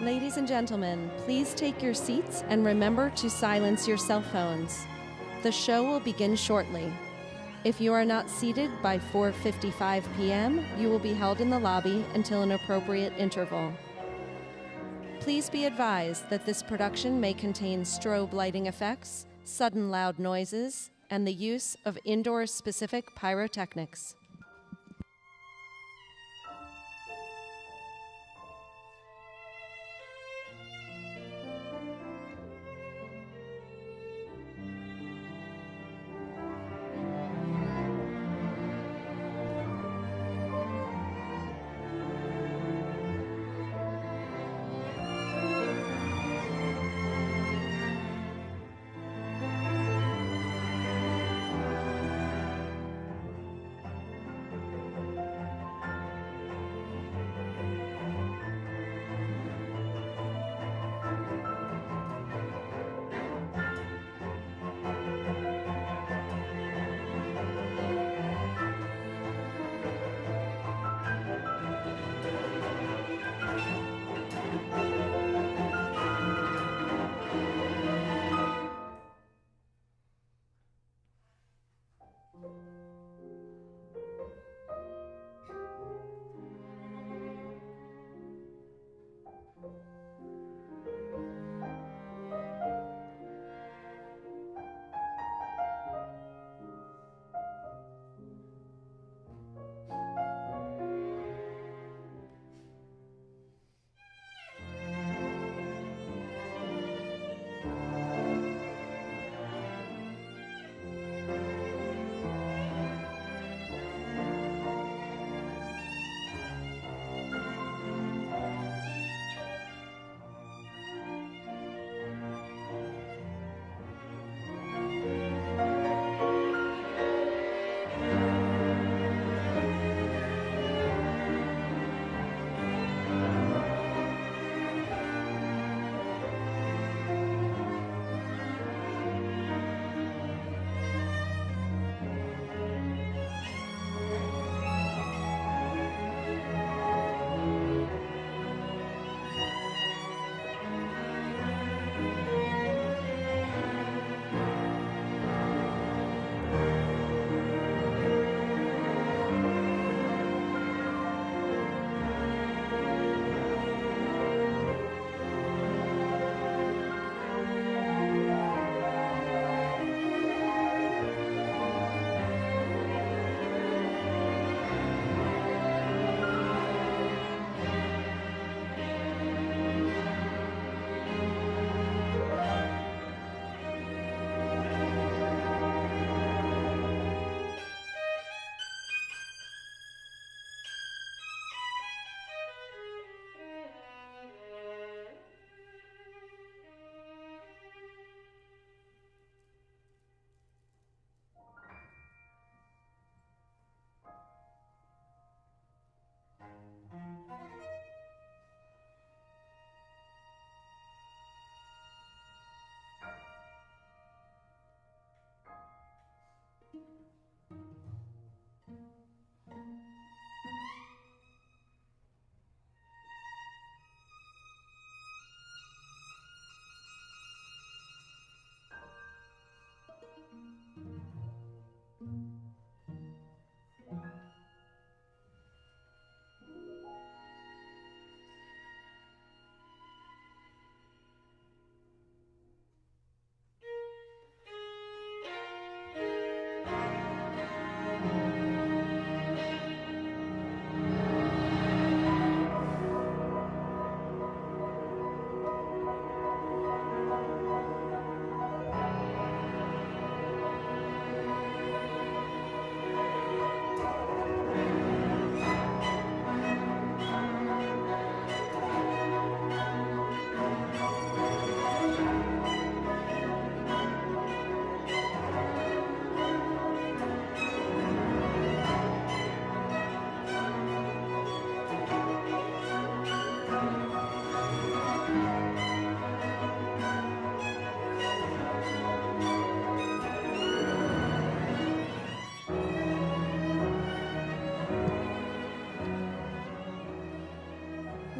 Ladies and gentlemen, please take your seats and remember to silence your cell phones. The show will begin shortly. If you are not seated by 4:55 p.m., you will be held in the lobby until an appropriate interval. Please be advised that this production may contain strobe lighting effects, sudden loud noises, and the use of indoor-specific pyrotechnics.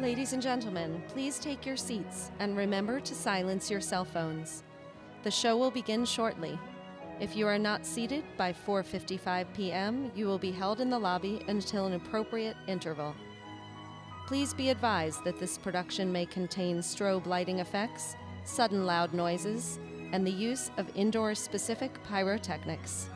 Ladies and gentlemen, please take your seats and remember to silence your cell phones. The show will begin shortly. If you are not seated by 4:55 p.m., you will be held in the lobby until an appropriate interval. Please be advised that this production may contain strobe lighting effects, sudden loud noises, and the use of indoor-specific pyrotechnics.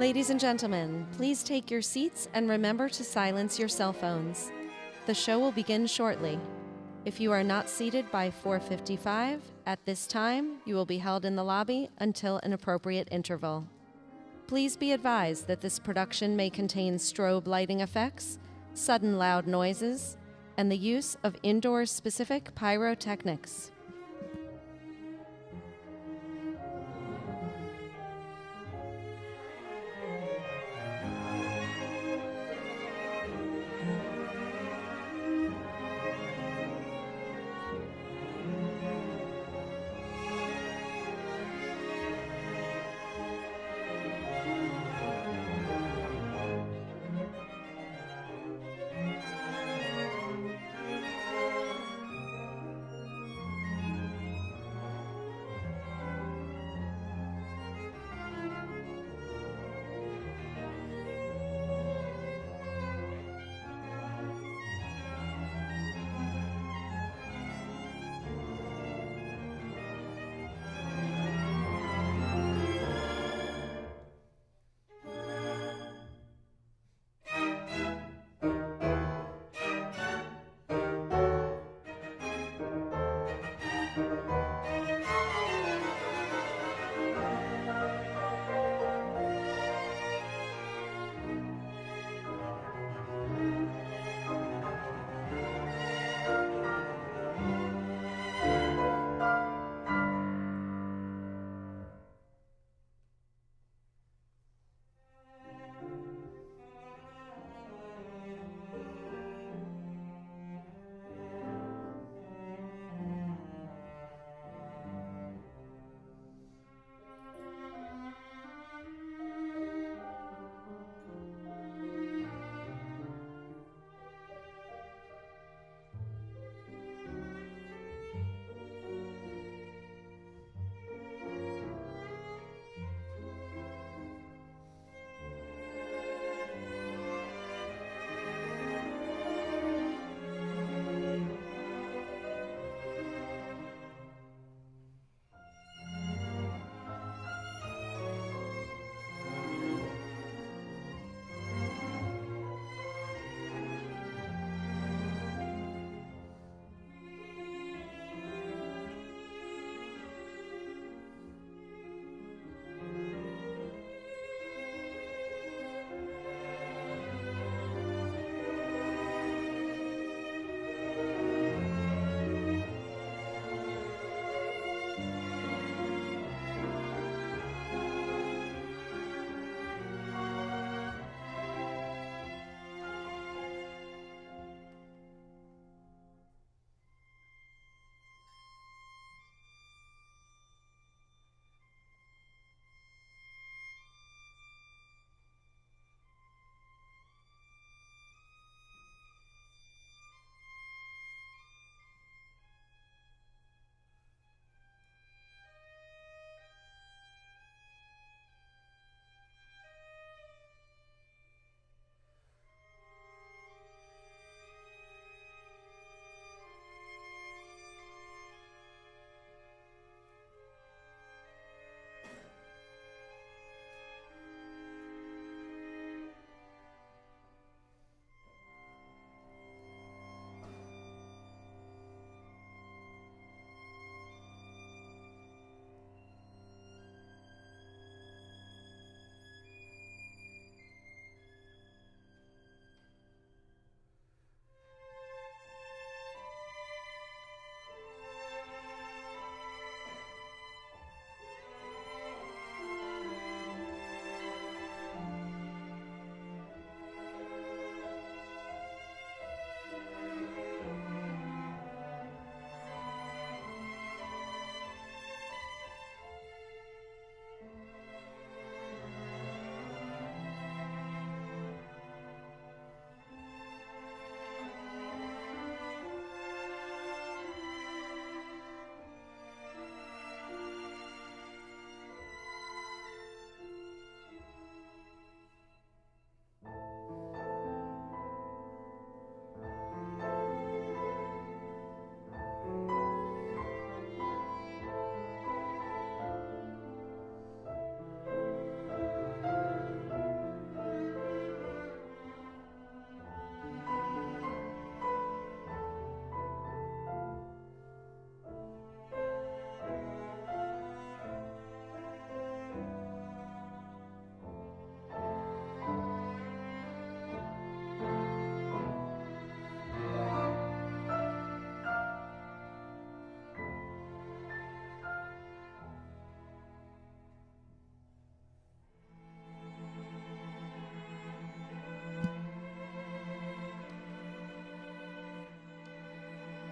Ladies and gentlemen, please take your seats and remember to silence your cell phones. The show will begin shortly. If you are not seated by 4:55, at this time, you will be held in the lobby until an appropriate interval. Please be advised that this production may contain strobe lighting effects, sudden loud noises, and the use of indoor-specific pyrotechnics.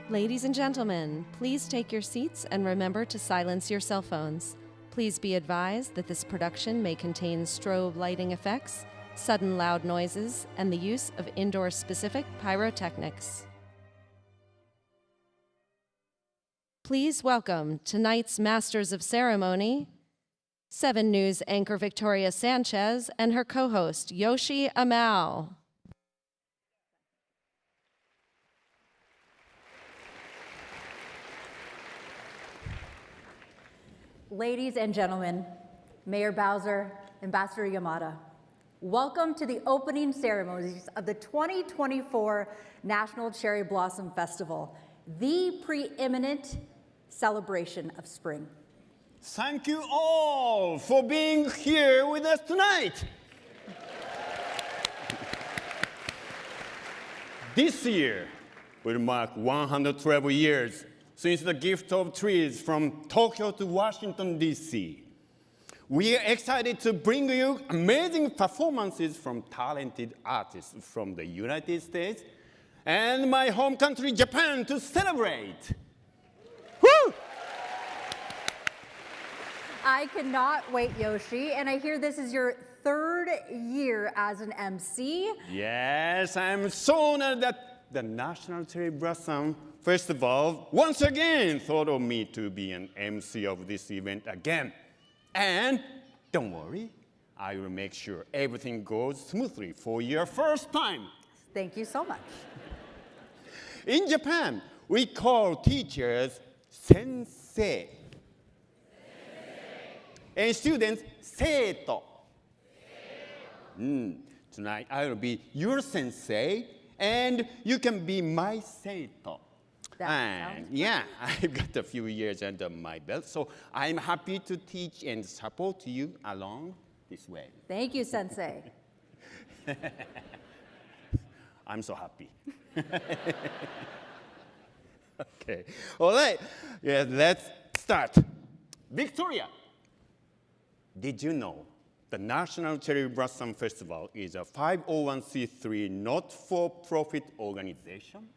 Ladies and gentlemen, please take your seats and remember to silence your cell phones. Please be advised that this production may contain strobe lighting effects, sudden loud noises, and the use of indoor-specific pyrotechnics. Please welcome tonight's Masters of Ceremony, 7 News anchor Victoria Sanchez and her co-host Yoshi Amao. Ladies and gentlemen, Mayor Bowser, Ambassador Yamada, welcome to the opening ceremonies of the 2024 National Cherry Blossom Festival, the preeminent celebration of spring. Thank you all for being here with us tonight. This year will mark 112 years since the gift of trees from Tokyo to Washington, D.C. We are excited to bring you amazing performances from talented artists from the United States and my home country, Japan, to celebrate. Woo! I cannot wait, Yoshi, and I hear this is your 3rd year as an MC. Yes, I'm so honored that the National Cherry Blossom Festival once again thought of me to be an MC of this event again. And don't worry, I will make sure everything goes smoothly for your first time. Thank you so much. In Japan, we call teachers sensei. And students, seito. Tonight, I will be your sensei, and you can be my seito. And yeah, I've got a few years under my belt, so I'm happy to teach and support you along this way. Thank you, Sensei. I'm so happy. Okay, all right, yeah, let's start. Victoria, did you know the National Cherry Blossom Festival is a 501c3 not-for-profit organization?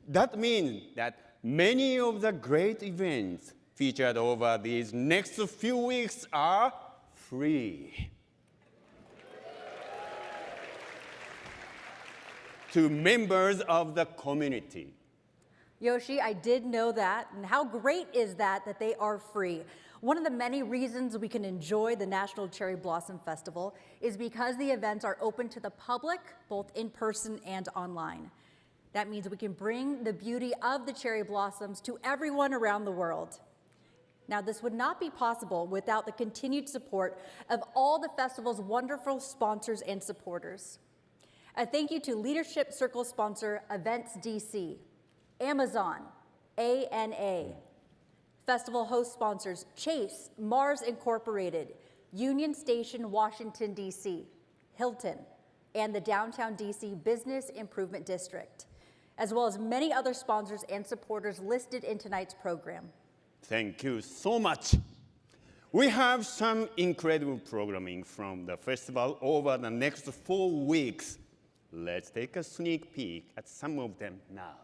That means that many of the great events featured over these next few weeks are free to members of the community. Yoshi, I did know that, and how great is that they are free. One of the many reasons we can enjoy the National Cherry Blossom Festival is because the events are open to the public, both in person and online. That means we can bring the beauty of the cherry blossoms to everyone around the world. Now, this would not be possible without the continued support of all the festival's wonderful sponsors and supporters. A thank you to Leadership Circle sponsor Events DC, Amazon, ANA, festival host sponsors Chase, Mars Incorporated, Union Station, Washington, D.C., Hilton, and the Downtown D.C. Business Improvement District, as well as many other sponsors and supporters listed in tonight's program. Thank you so much. We have some incredible programming from the festival over the next 4 weeks. Let's take a sneak peek at some of them now.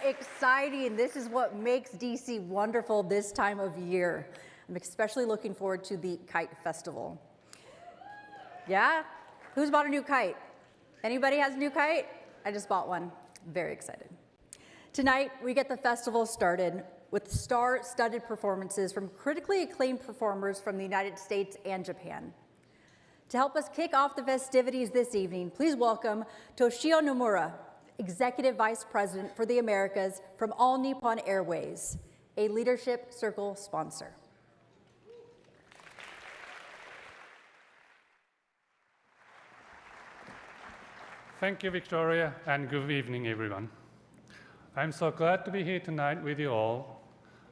exciting. This is what makes DC wonderful this time of year. I'm especially looking forward to the Kite Festival. Yeah? Who's bought a new kite? Anybody has a new kite? I just bought one. Very excited. Tonight, we get the festival started with star-studded performances from critically acclaimed performers from the United States and Japan. To help us kick off the festivities this evening, please welcome Toshio Nomura, Executive Vice President for the Americas from All Nippon Airways, a Leadership Circle sponsor. Thank you, Victoria, and good evening, everyone. I'm so glad to be here tonight with you all,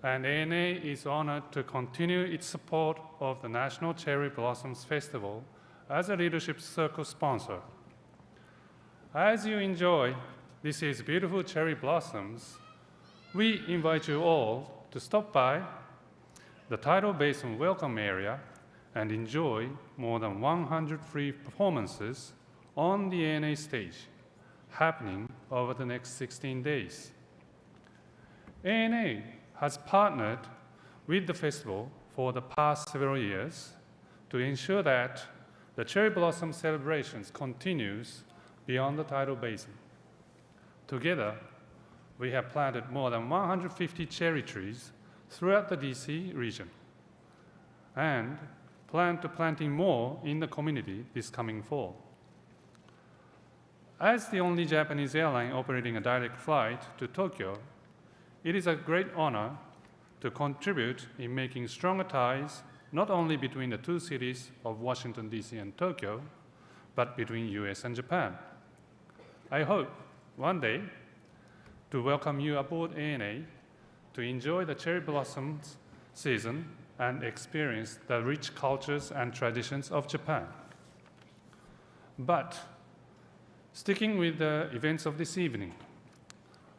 and ANA is honored to continue its support of the National Cherry Blossoms Festival as a Leadership Circle sponsor. As you enjoy this year's beautiful cherry blossoms, we invite you all to stop by the Tidal Basin welcome area and enjoy more than 100 free performances on the ANA stage, happening over the next 16 days. ANA has partnered with the festival for the past several years to ensure that the cherry blossom celebrations continues beyond the Tidal Basin. Together, we have planted more than 150 cherry trees throughout the DC region and plan to planting more in the community this coming fall. As the only Japanese airline operating a direct flight to Tokyo, it is a great honor to contribute in making stronger ties not only between the two cities of Washington, D.C. and Tokyo, but between US and Japan. I hope one day to welcome you aboard ANA to enjoy the cherry blossoms season and experience the rich cultures and traditions of Japan. But sticking with the events of this evening,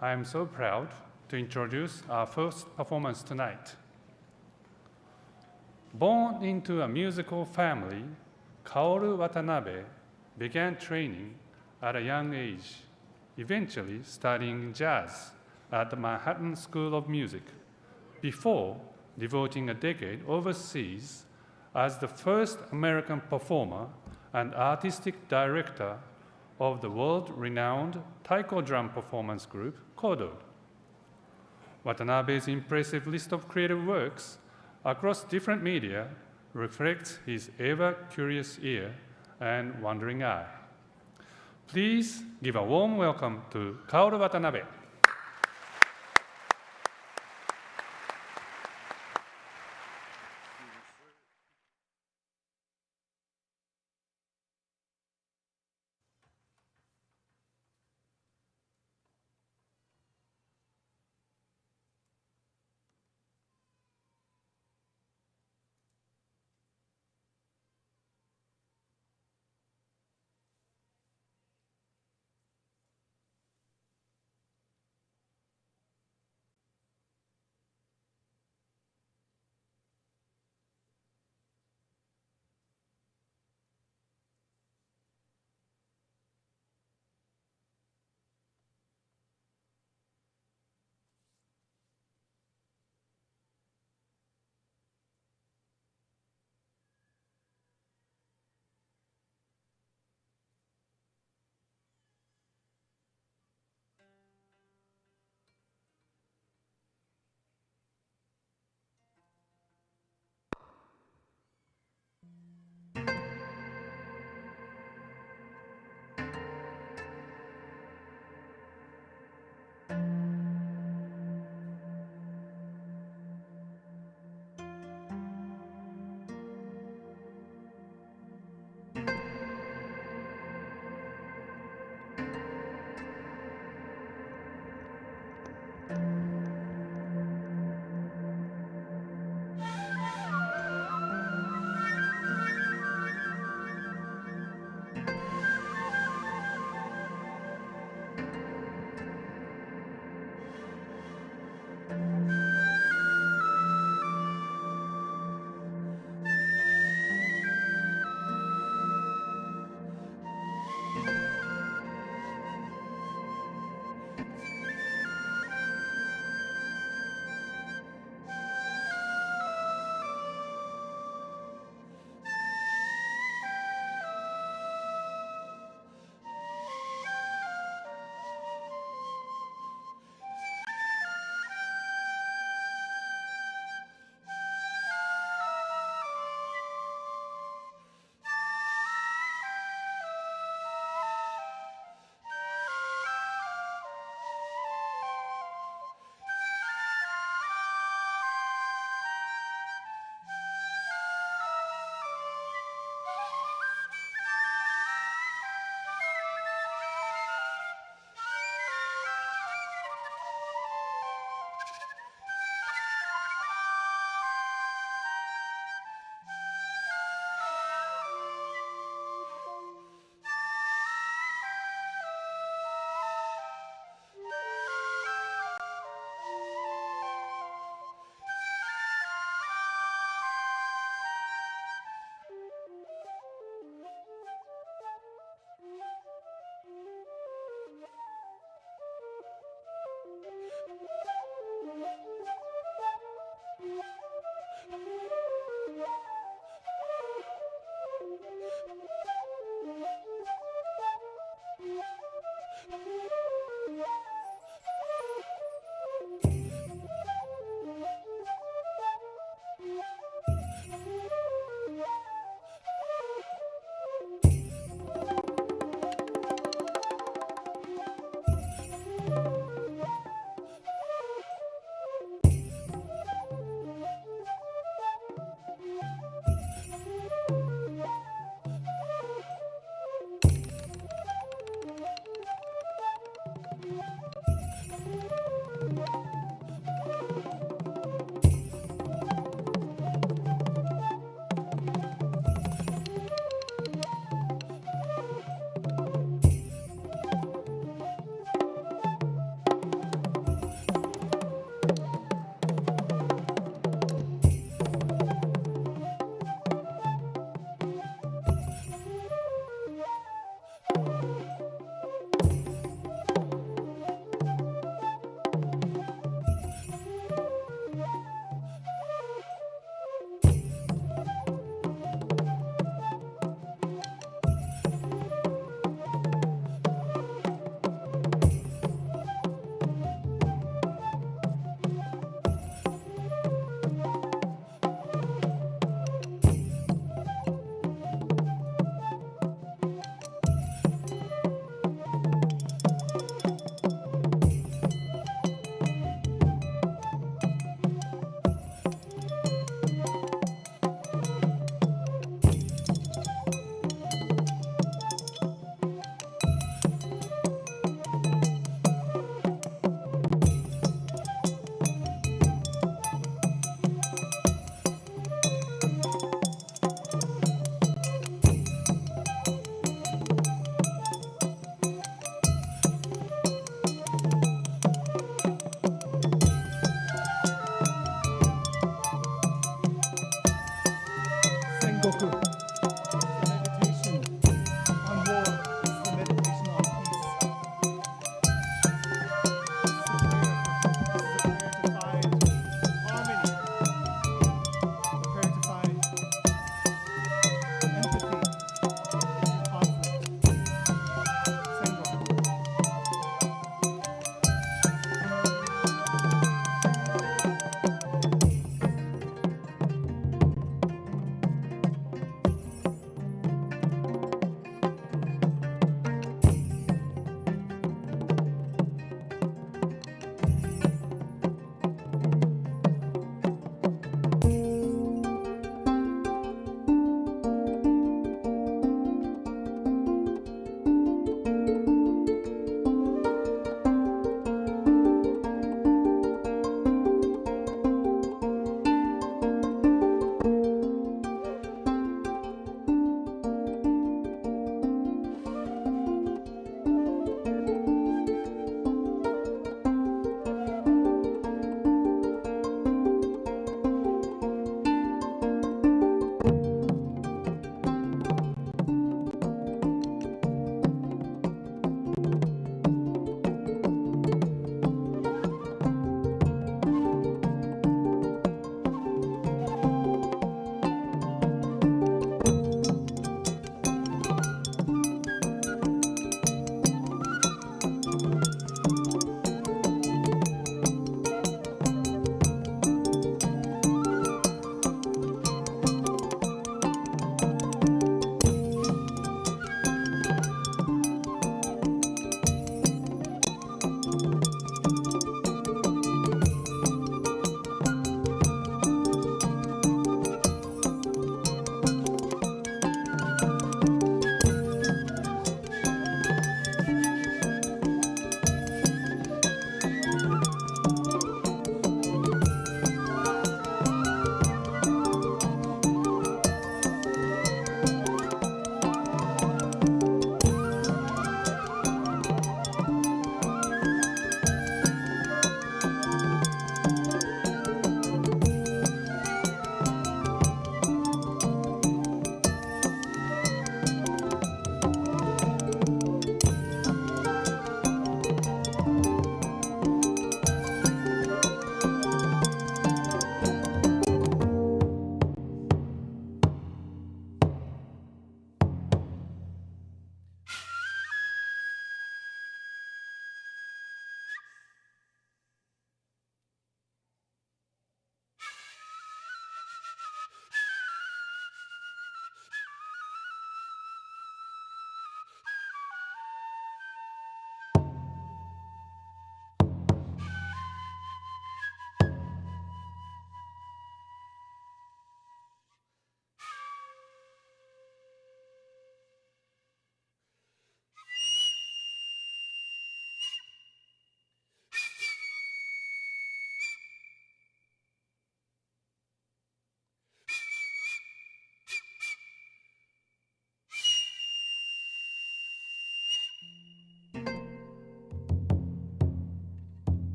I am so proud to introduce our first performance tonight. Born into a musical family, Kaoru Watanabe began training at a young age, eventually studying jazz at the Manhattan School of Music, before devoting a decade overseas as the first American performer and artistic director of the world-renowned taiko drum performance group, Kodo. Watanabe's impressive list of creative works across different media reflects his ever-curious ear and wandering eye. Please give a warm welcome to Kaoru Watanabe.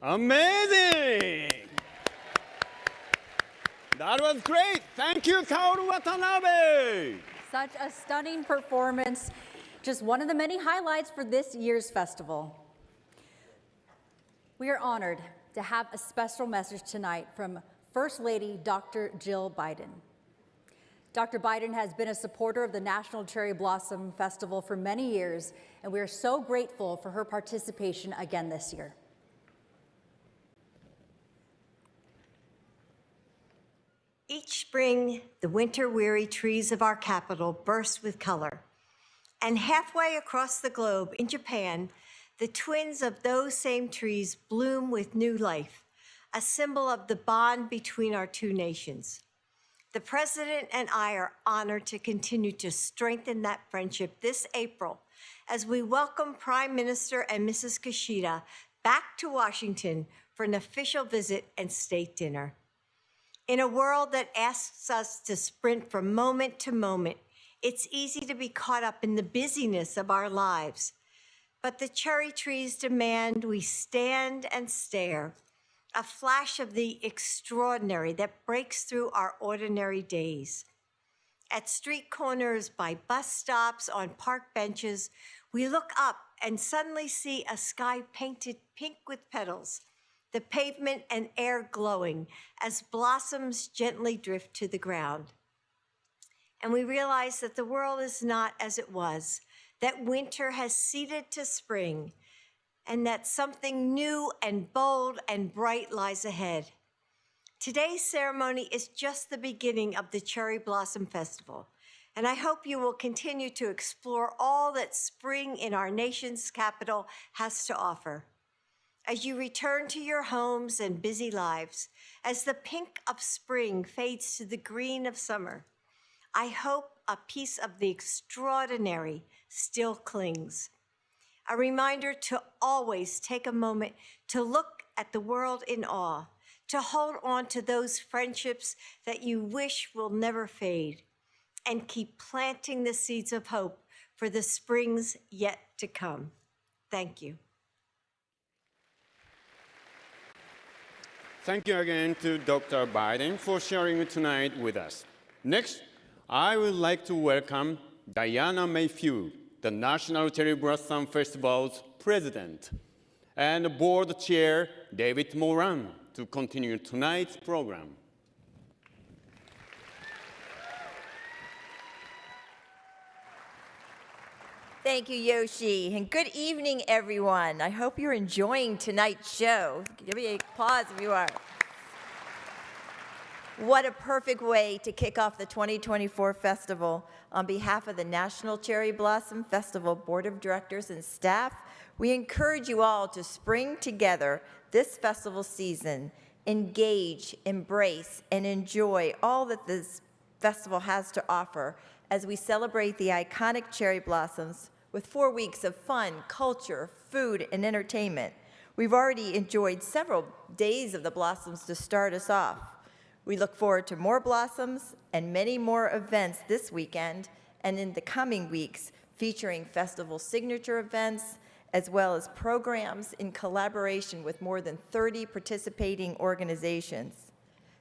Amazing! That was great. Thank you, Kaoru Watanabe. Such a stunning performance. Just one of the many highlights for this year's festival. We are honored to have a special message tonight from First Lady Dr. Jill Biden. Dr. Biden has been a supporter of the National Cherry Blossom Festival for many years, and we are so grateful for her participation again this year. Each spring, the winter-weary trees of our capital burst with color. And halfway across the globe, in Japan, the twins of those same trees bloom with new life, a symbol of the bond between our two nations. The President and I are honored to continue to strengthen that friendship this April as we welcome Prime Minister and Mrs. Kishida back to Washington for an official visit and state dinner. In a world that asks us to sprint from moment to moment, it's easy to be caught up in the busyness of our lives. But the cherry trees demand we stand and stare, a flash of the extraordinary that breaks through our ordinary days. At street corners, by bus stops, on park benches, we look up and suddenly see a sky painted pink with petals, the pavement and air glowing as blossoms gently drift to the ground. And we realize that the world is not as it was, that winter has ceded to spring, and that something new and bold and bright lies ahead. Today's ceremony is just the beginning of the Cherry Blossom Festival, and I hope you will continue to explore all that spring in our nation's capital has to offer. As you return to your homes and busy lives, as the pink of spring fades to the green of summer, I hope a piece of the extraordinary still clings. A reminder to always take a moment to look at the world in awe, to hold on to those friendships that you wish will never fade, and keep planting the seeds of hope for the springs yet to come. Thank you. Thank you again to Dr. Biden for sharing tonight with us. Next, I would like to welcome Diana Mayfield, the National Cherry Blossom Festival's president, and board chair David Moran to continue tonight's program. Thank you, Yoshi, and good evening, everyone. I hope you're enjoying tonight's show. Give me an applause if you are. What a perfect way to kick off the 2024 festival. On behalf of the National Cherry Blossom Festival Board of Directors and staff, we encourage you all to spring together this festival season, engage, embrace, and enjoy all that this festival has to offer as we celebrate the iconic cherry blossoms with 4 weeks of fun, culture, food, and entertainment. We've already enjoyed several days of the blossoms to start us off. We look forward to more blossoms and many more events this weekend and in the coming weeks, featuring festival signature events, as well as programs in collaboration with more than 30 participating organizations.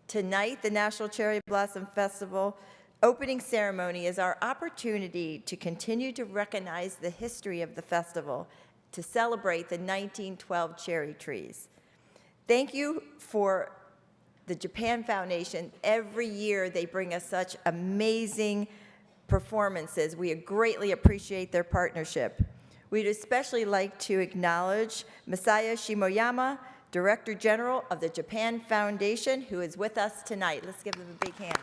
Tonight, the National Cherry Blossom Festival opening ceremony is our opportunity to continue to recognize the history of the festival, to celebrate the 1912 cherry trees. Thank you for the Japan Foundation. Every year they bring us such amazing performances. We greatly appreciate their partnership. We'd especially like to acknowledge Masaya Shimoyama, Director General of the Japan Foundation, who is with us tonight. Let's give them a big hand.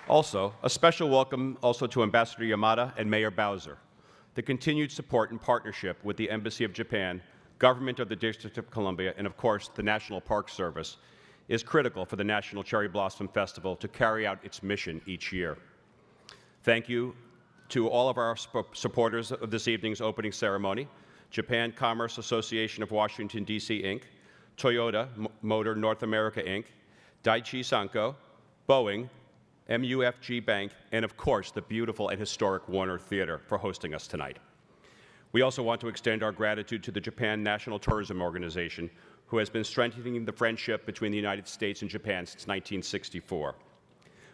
Also, a special welcome also to Ambassador Yamada and Mayor Bowser. The continued support and partnership with the Embassy of Japan, Government of the District of Columbia, and of course the National Park Service is critical for the National Cherry Blossom Festival to carry out its mission each year. Thank you to all of our supporters of this evening's opening ceremony: Japan Commerce Association of Washington, D.C., Inc., Toyota Motor North America, Inc., Daiichi Sanko, Boeing, MUFG Bank, and of course the beautiful and historic Warner Theater for hosting us tonight. We also want to extend our gratitude to the Japan National Tourism Organization, who has been strengthening the friendship between the United States and Japan since 1964.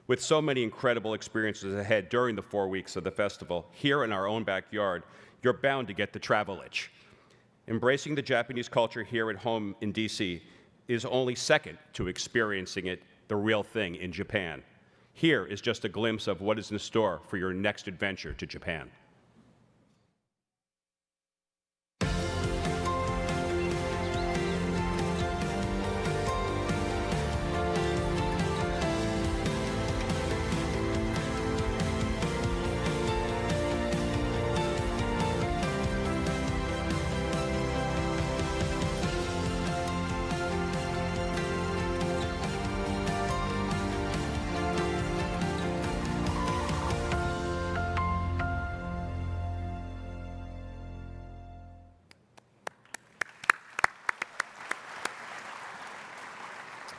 With so many incredible experiences ahead during the 4 weeks of the festival, here in our own backyard, you're bound to get the travel itch. Embracing the Japanese culture here at home in DC is only second to experiencing it, the real thing, in Japan. Here is just a glimpse of what is in store for your next adventure to Japan.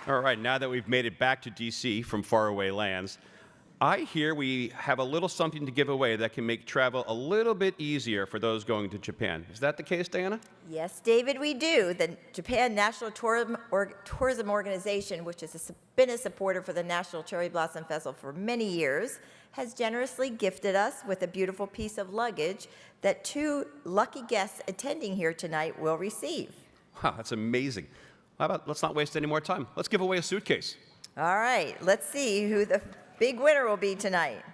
All right, now that we've made it back to DC from faraway lands, I hear we have a little something to give away that can make travel a little bit easier for those going to Japan. Is that the case, Diana? Yes, David, we do. The Japan National Tourism Organization, which has been a supporter for the National Cherry Blossom Festival for many years, has generously gifted us with a beautiful piece of luggage that 2 lucky guests attending here tonight will receive. Wow, that's amazing. How about, let's not waste any more time. Let's give away a suitcase. All right, let's see who the big winner will be tonight.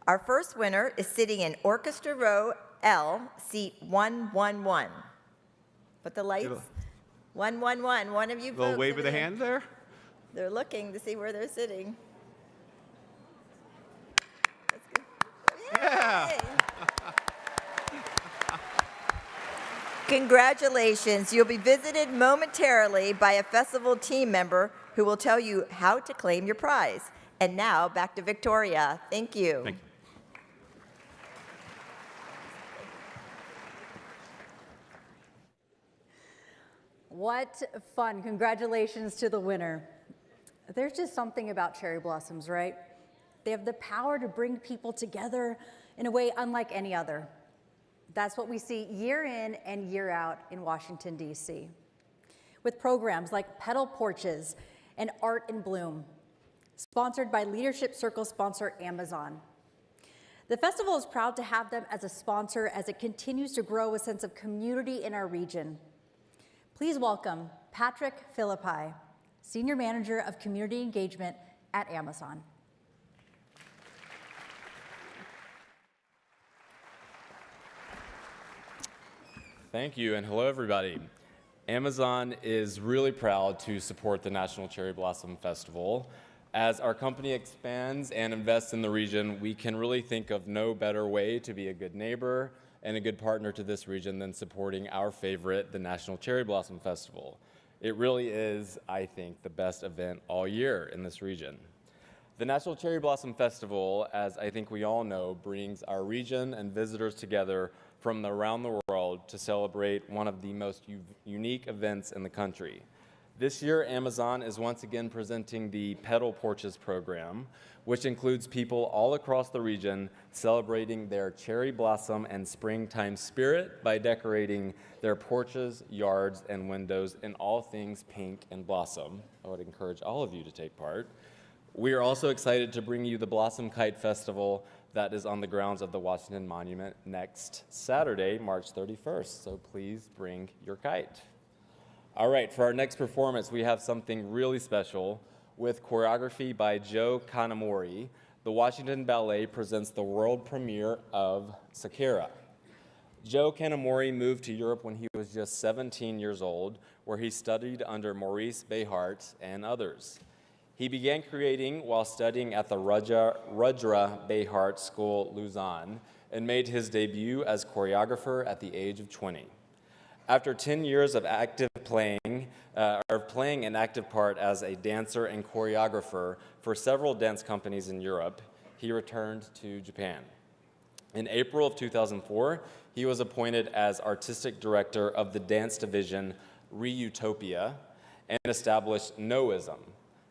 Our first winner is sitting in Orchestra Row L, seat 111. Put the lights. 111. One of you folks. Little wave of the hand there. They're looking to see where they're sitting. That's good. Yeah. Yay! Congratulations. You'll be visited momentarily by a festival team member who will tell you how to claim your prize. And now, back to Victoria. Thank you. Thank you. What fun. Congratulations to the winner. There's just something about cherry blossoms, right? They have the power to bring people together in a way unlike any other. That's what we see year in and year out in Washington, D.C., with programs like Petal Porches and Art in Bloom, sponsored by Leadership Circle sponsor Amazon. The festival is proud to have them as a sponsor as it continues to grow a sense of community in our region. Please welcome Patrick Philippi, Senior Manager of Community Engagement at Amazon. Thank you, and hello, everybody. Amazon is really proud to support the National Cherry Blossom Festival. As our company expands and invests in the region, we can really think of no better way to be a good neighbor and a good partner to this region than supporting our favorite, the National Cherry Blossom Festival. It really is, I think, the best event all year in this region. The National Cherry Blossom Festival, as I think we all know, brings our region and visitors together from around the world to celebrate one of the most unique events in the country. This year, Amazon is once again presenting the Petal Porches program, which includes people all across the region celebrating their cherry blossom and springtime spirit by decorating their porches, yards, and windows in all things pink and blossom. I would encourage all of you to take part. We are also excited to bring you the Blossom Kite Festival that is on the grounds of the Washington Monument next Saturday, March 31st, so please bring your kite. All right, for our next performance, we have something really special. With choreography by Joe Kanamori, the Washington Ballet presents the world premiere of Sakura. Joe Kanamori moved to Europe when he was just 17 years old, where he studied under Maurice Behart and others. He began creating while studying at the Rudra Behart School, Lausanne, and made his debut as choreographer at the age of 20. After 10 years of playing an active part as a dancer and choreographer for several dance companies in Europe, he returned to Japan. In April of 2004, he was appointed as artistic director of the dance division Reutopia and established Noism,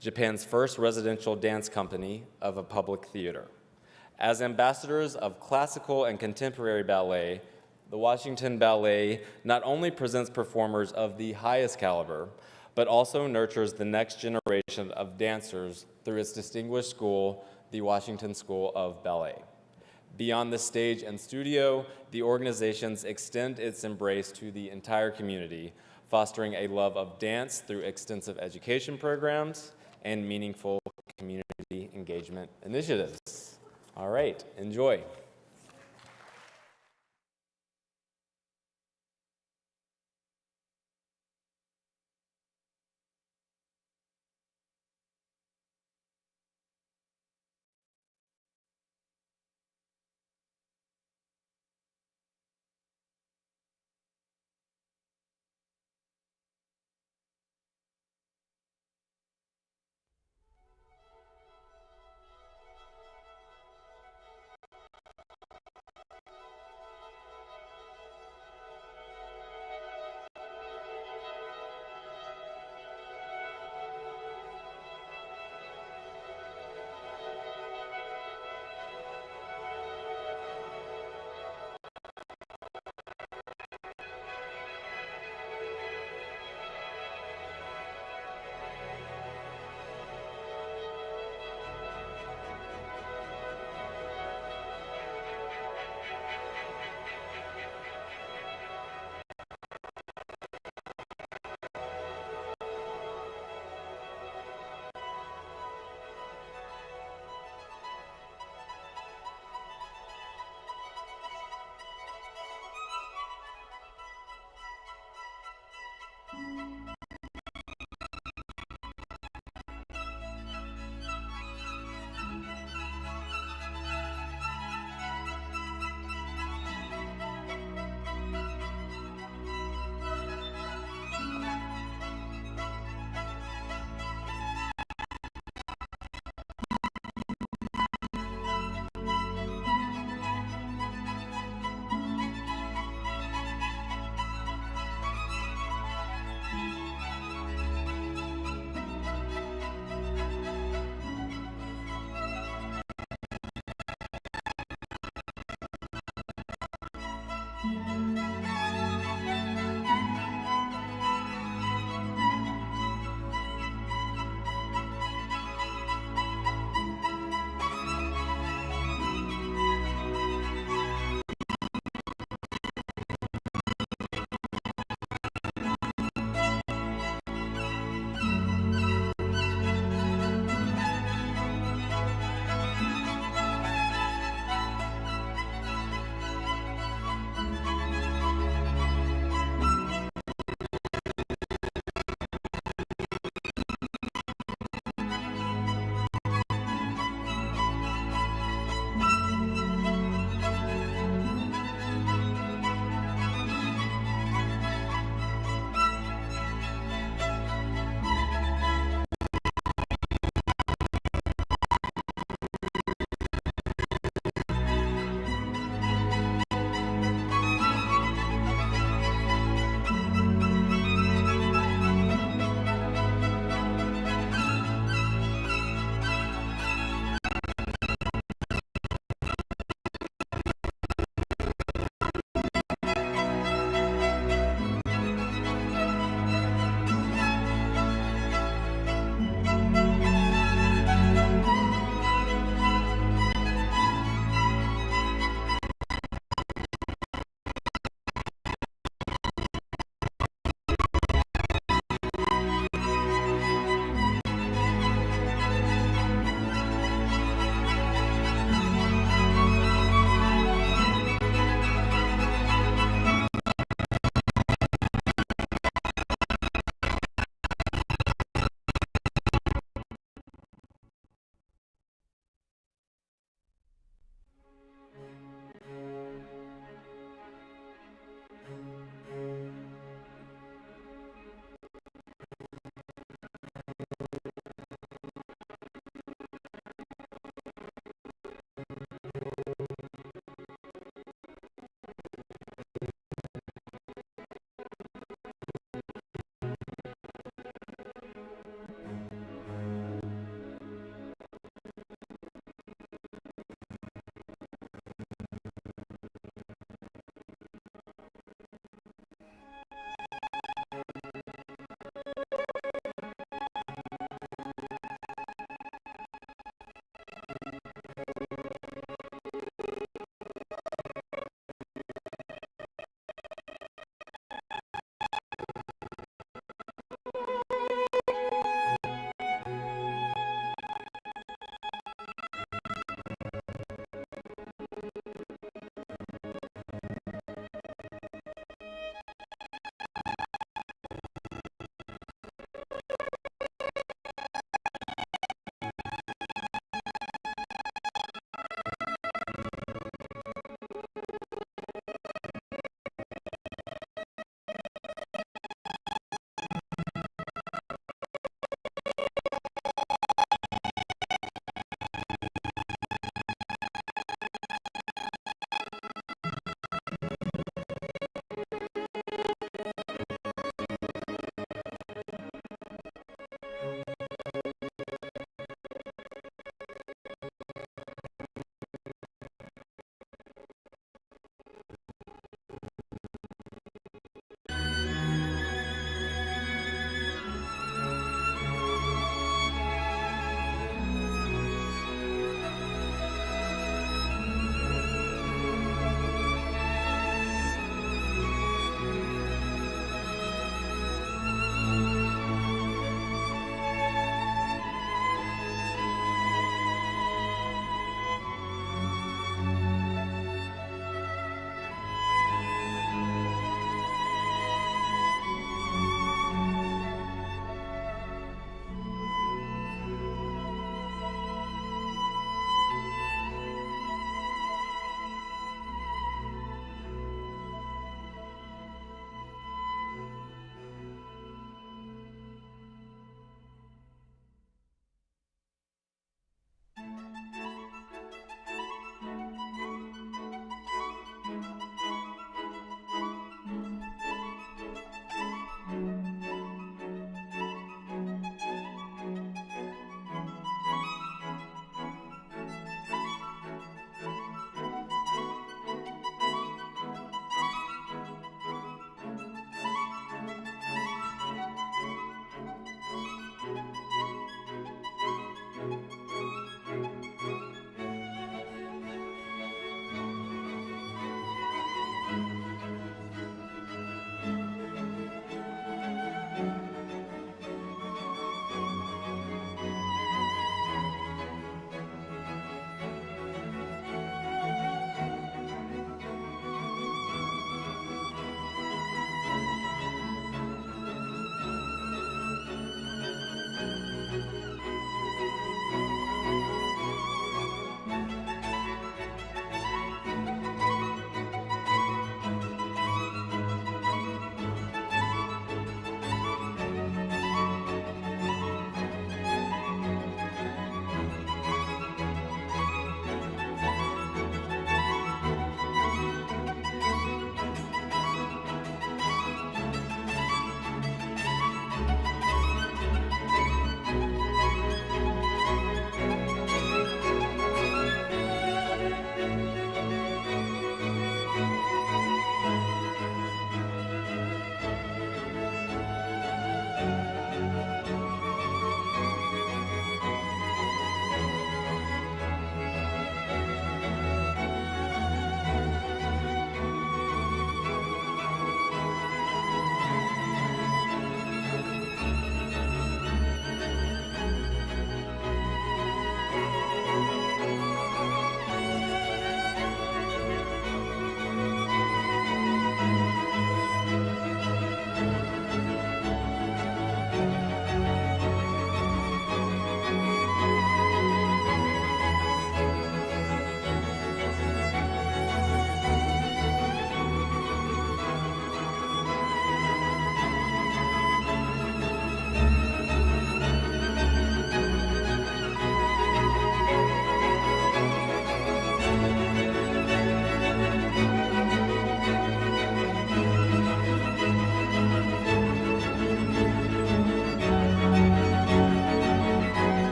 Japan's first residential dance company of a public theater. As ambassadors of classical and contemporary ballet, The Washington Ballet not only presents performers of the highest caliber, but also nurtures the next generation of dancers through its distinguished school, the Washington School of Ballet. Beyond the stage and studio, the organizations extend its embrace to the entire community, fostering a love of dance through extensive education programs and meaningful community engagement initiatives. All right, enjoy.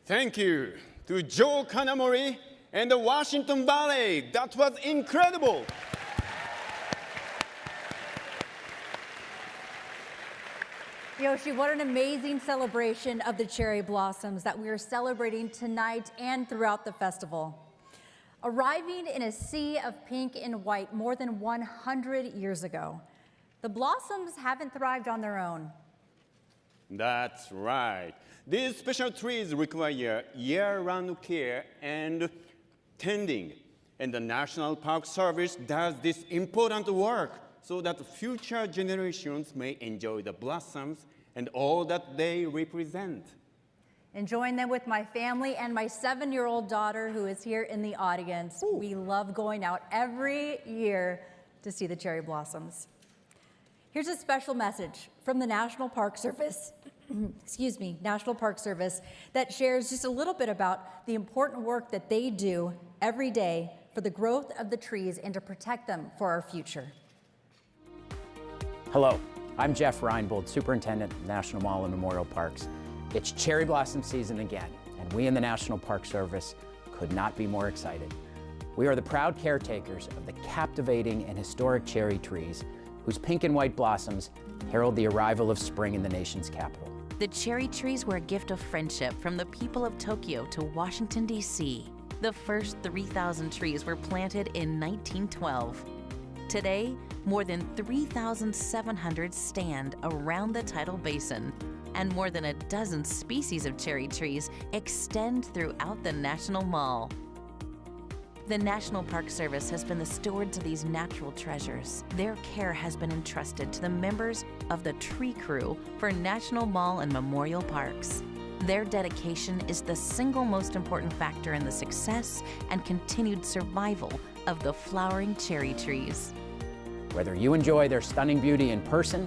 Thank you to Joe Kanamori and the Washington Ballet. That was incredible. Yoshi, what an amazing celebration of the cherry blossoms that we are celebrating tonight and throughout the festival. Arriving in a sea of pink and white more than 100 years ago, the blossoms haven't thrived on their own. That's right. These special trees require year-round care and tending, and the National Park Service does this important work so that future generations may enjoy the blossoms and all that they represent. Enjoying them with my family and my 7-year-old daughter who is here in the audience. Ooh. We love going out every year to see the cherry blossoms. Here's a special message from the National Park Service, National Park Service, that shares just a little bit about the important work that they do every day for the growth of the trees and to protect them for our future. Hello, I'm Jeff Reinbold, Superintendent of National Mall and Memorial Parks. It's cherry blossom season again, and we in the National Park Service could not be more excited. We are the proud caretakers of the captivating and historic cherry trees whose pink and white blossoms herald the arrival of spring in the nation's capital. The cherry trees were a gift of friendship from the people of Tokyo to Washington, D.C. The first 3,000 trees were planted in 1912. Today, more than 3,700 stand around the tidal basin, and more than a dozen species of cherry trees extend throughout the National Mall. The National Park Service has been the stewards of these natural treasures. Their care has been entrusted to the members of the Tree Crew for National Mall and Memorial Parks. Their dedication is the single most important factor in the success and continued survival of the flowering cherry trees. Whether you enjoy their stunning beauty in person,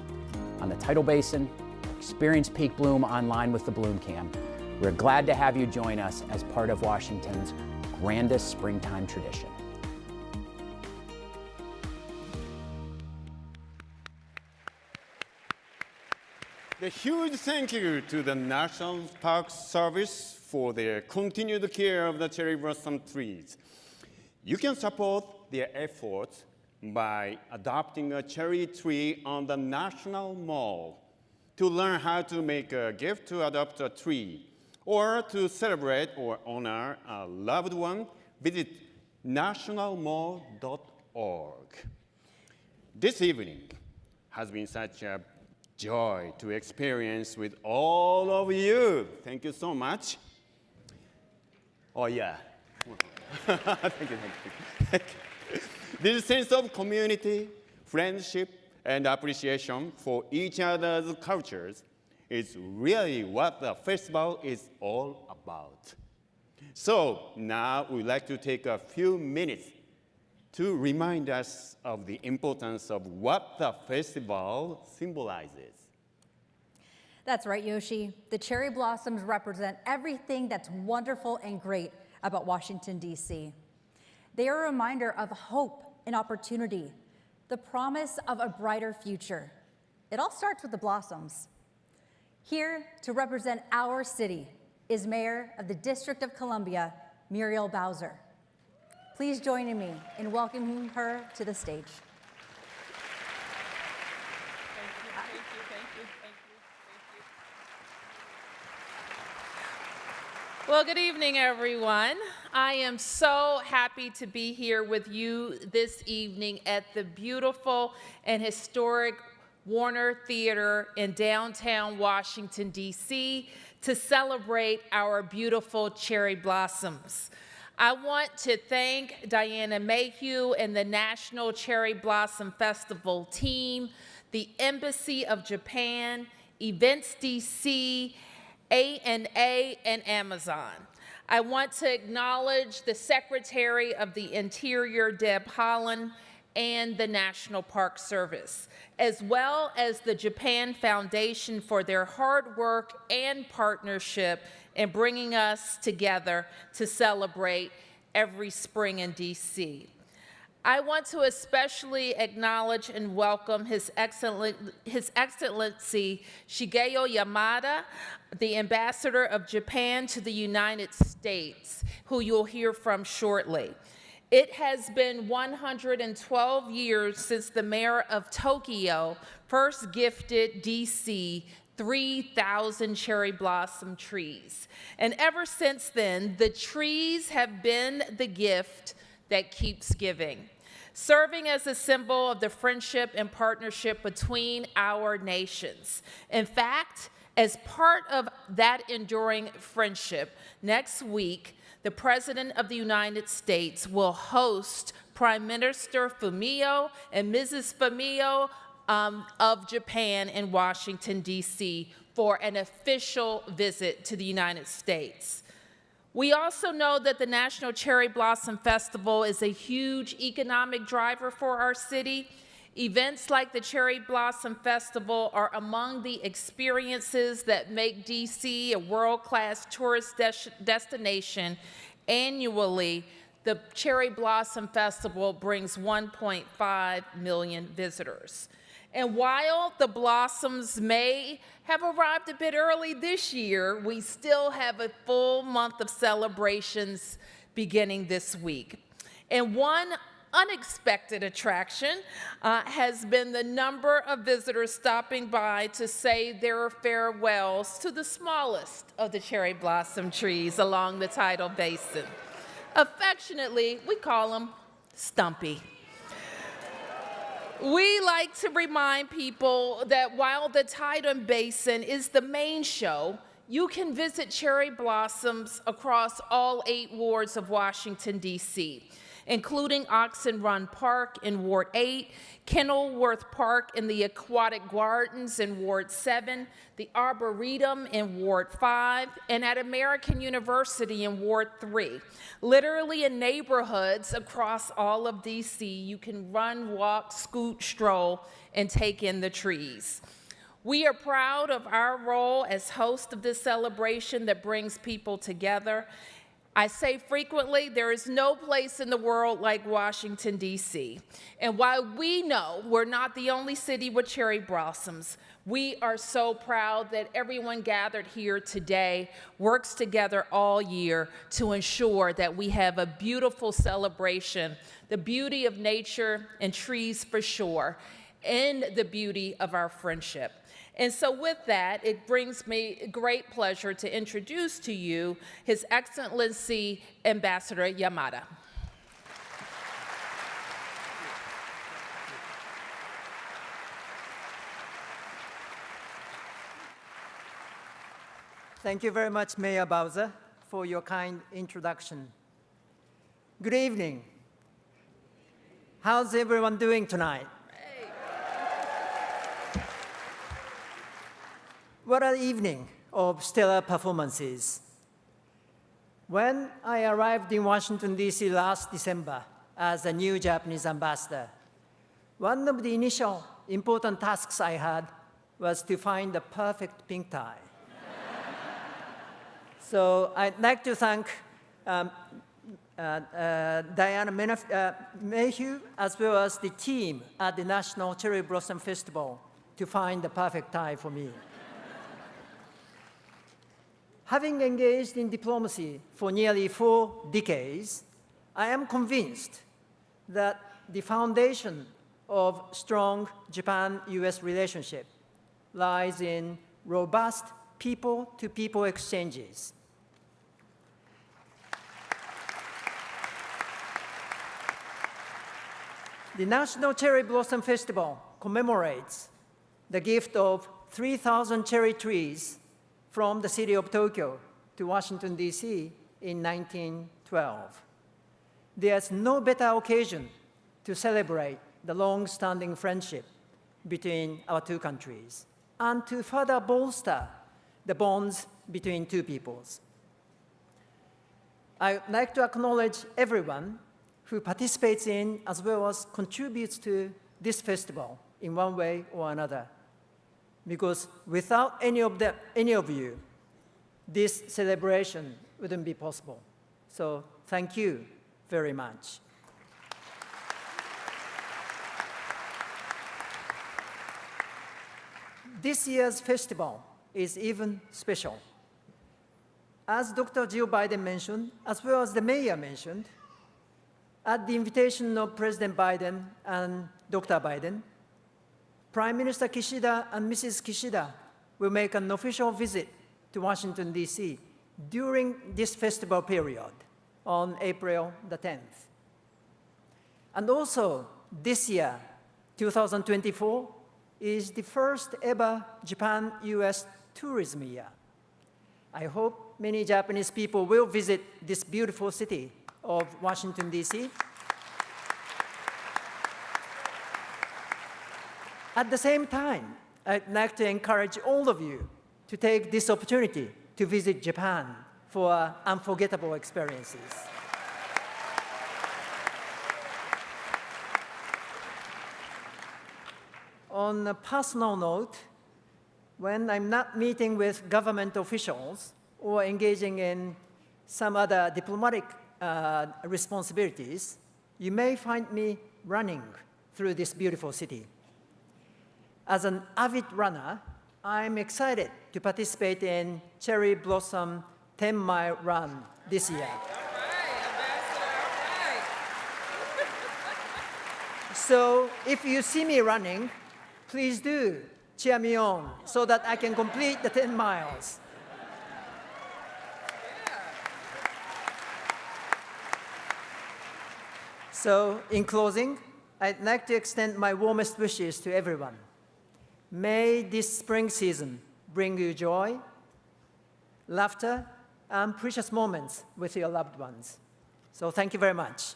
on the tidal basin, or experience peak bloom online with the Bloom Cam, we're glad to have you join us as part of Washington's grandest springtime tradition. A huge thank you to the National Park Service for their continued care of the cherry blossom trees. You can support their efforts by adopting a cherry tree on the National Mall. To learn how to make a gift to adopt a tree, or to celebrate or honor a loved one, visit nationalmall.org. This evening has been such a joy to experience with all of you. Thank you so much. Oh, yeah. Thank you. This sense of community, friendship, and appreciation for each other's cultures is really what the festival is all about. So now we'd like to take a few minutes to remind us of the importance of what the festival symbolizes. That's right, Yoshi. The cherry blossoms represent everything that's wonderful and great about Washington, D.C. They are a reminder of hope and opportunity, the promise of a brighter future. It all starts with the blossoms. Here to represent our city is Mayor of the District of Columbia, Muriel Bowser. Please join me in welcoming her to the stage. Thank you. Well, good evening, everyone. I am so happy to be here with you this evening at the beautiful and historic Warner Theater in downtown Washington, D.C., to celebrate our beautiful cherry blossoms. I want to thank Diana Mayhew and the National Cherry Blossom Festival team, the Embassy of Japan, Events DC, ANA, and Amazon. I want to acknowledge the Secretary of the Interior, Deb Haaland, and the National Park Service, as well as the Japan Foundation for their hard work and partnership in bringing us together to celebrate every spring in DC. I want to especially acknowledge and welcome His Excellency Shigeo Yamada, the Ambassador of Japan to the United States, who you'll hear from shortly. It has been 112 years since the mayor of Tokyo first gifted DC 3,000 cherry blossom trees. And ever since then, the trees have been the gift that keeps giving, serving as a symbol of the friendship and partnership between our nations. In fact, as part of that enduring friendship, next week, the President of the United States will host Prime Minister Fumio and Mrs. Fumio of Japan in Washington, D.C. for an official visit to the United States. We also know that the National Cherry Blossom Festival is a huge economic driver for our city. Events like the Cherry Blossom Festival are among the experiences that make D.C. a world-class tourist destination. Annually, the Cherry Blossom Festival brings 1.5 million visitors. And while the blossoms may have arrived a bit early this year, we still have a full month of celebrations beginning this week. And one unexpected attraction has been the number of visitors stopping by to say their farewells to the smallest of the cherry blossom trees along the tidal basin. Affectionately, we call him Stumpy. We like to remind people that while the tidal basin is the main show, you can visit cherry blossoms across all 8 wards of Washington, D.C., including Oxen Run Park in Ward 8, Kenilworth Park in the Aquatic Gardens in Ward 7, the Arboretum in Ward 5, and at American University in Ward 3. Literally in neighborhoods across all of D.C., you can run, walk, scoot, stroll, and take in the trees. We are proud of our role as host of this celebration that brings people together. I say frequently, there is no place in the world like Washington, D.C. And while we know we're not the only city with cherry blossoms, we are so proud that everyone gathered here today works together all year to ensure that we have a beautiful celebration, the beauty of nature and trees for sure, and the beauty of our friendship. And so with that, it brings me great pleasure to introduce to you His Excellency Ambassador Yamada. Thank you very much, Mayor Bowser, for your kind introduction. Good evening. How's everyone doing tonight? What an evening of stellar performances. When I arrived in Washington, D.C. last December as a new Japanese ambassador, one of the initial important tasks I had was to find the perfect pink tie. So I'd like to thank Diana Mayhew, as well as the team at the National Cherry Blossom Festival to find the perfect tie for me. Having engaged in diplomacy for nearly 4 decades, I am convinced that the foundation of strong Japan-US relationship lies in robust people-to-people exchanges. The National Cherry Blossom Festival commemorates the gift of 3,000 cherry trees from the city of Tokyo to Washington, D.C. in 1912. There's no better occasion to celebrate the long-standing friendship between our 2 countries and to further bolster the bonds between 2 peoples. I'd like to acknowledge everyone who participates in as well as contributes to this festival in one way or another, because without any of you, this celebration wouldn't be possible. So thank you very much. this year's festival is even special. As Dr. Jill Biden mentioned, as well as the mayor mentioned, at the invitation of President Biden and Dr. Biden, Prime Minister Kishida and Mrs. Kishida will make an official visit to Washington, D.C. during this festival period on April the 10th. And also, this year, 2024, is the first ever Japan-US tourism year. I hope many Japanese people will visit this beautiful city of Washington, D.C. At the same time, I'd like to encourage all of you to take this opportunity to visit Japan for unforgettable experiences. On a personal note, when I'm not meeting with government officials or engaging in some other diplomatic responsibilities, you may find me running through this beautiful city. As an avid runner, I'm excited to participate in Cherry Blossom 10-mile run this year. So if you see me running, please do cheer me on so that I can complete the 10 miles. So in closing, I'd like to extend my warmest wishes to everyone. May this spring season bring you joy, laughter, and precious moments with your loved ones. So thank you very much.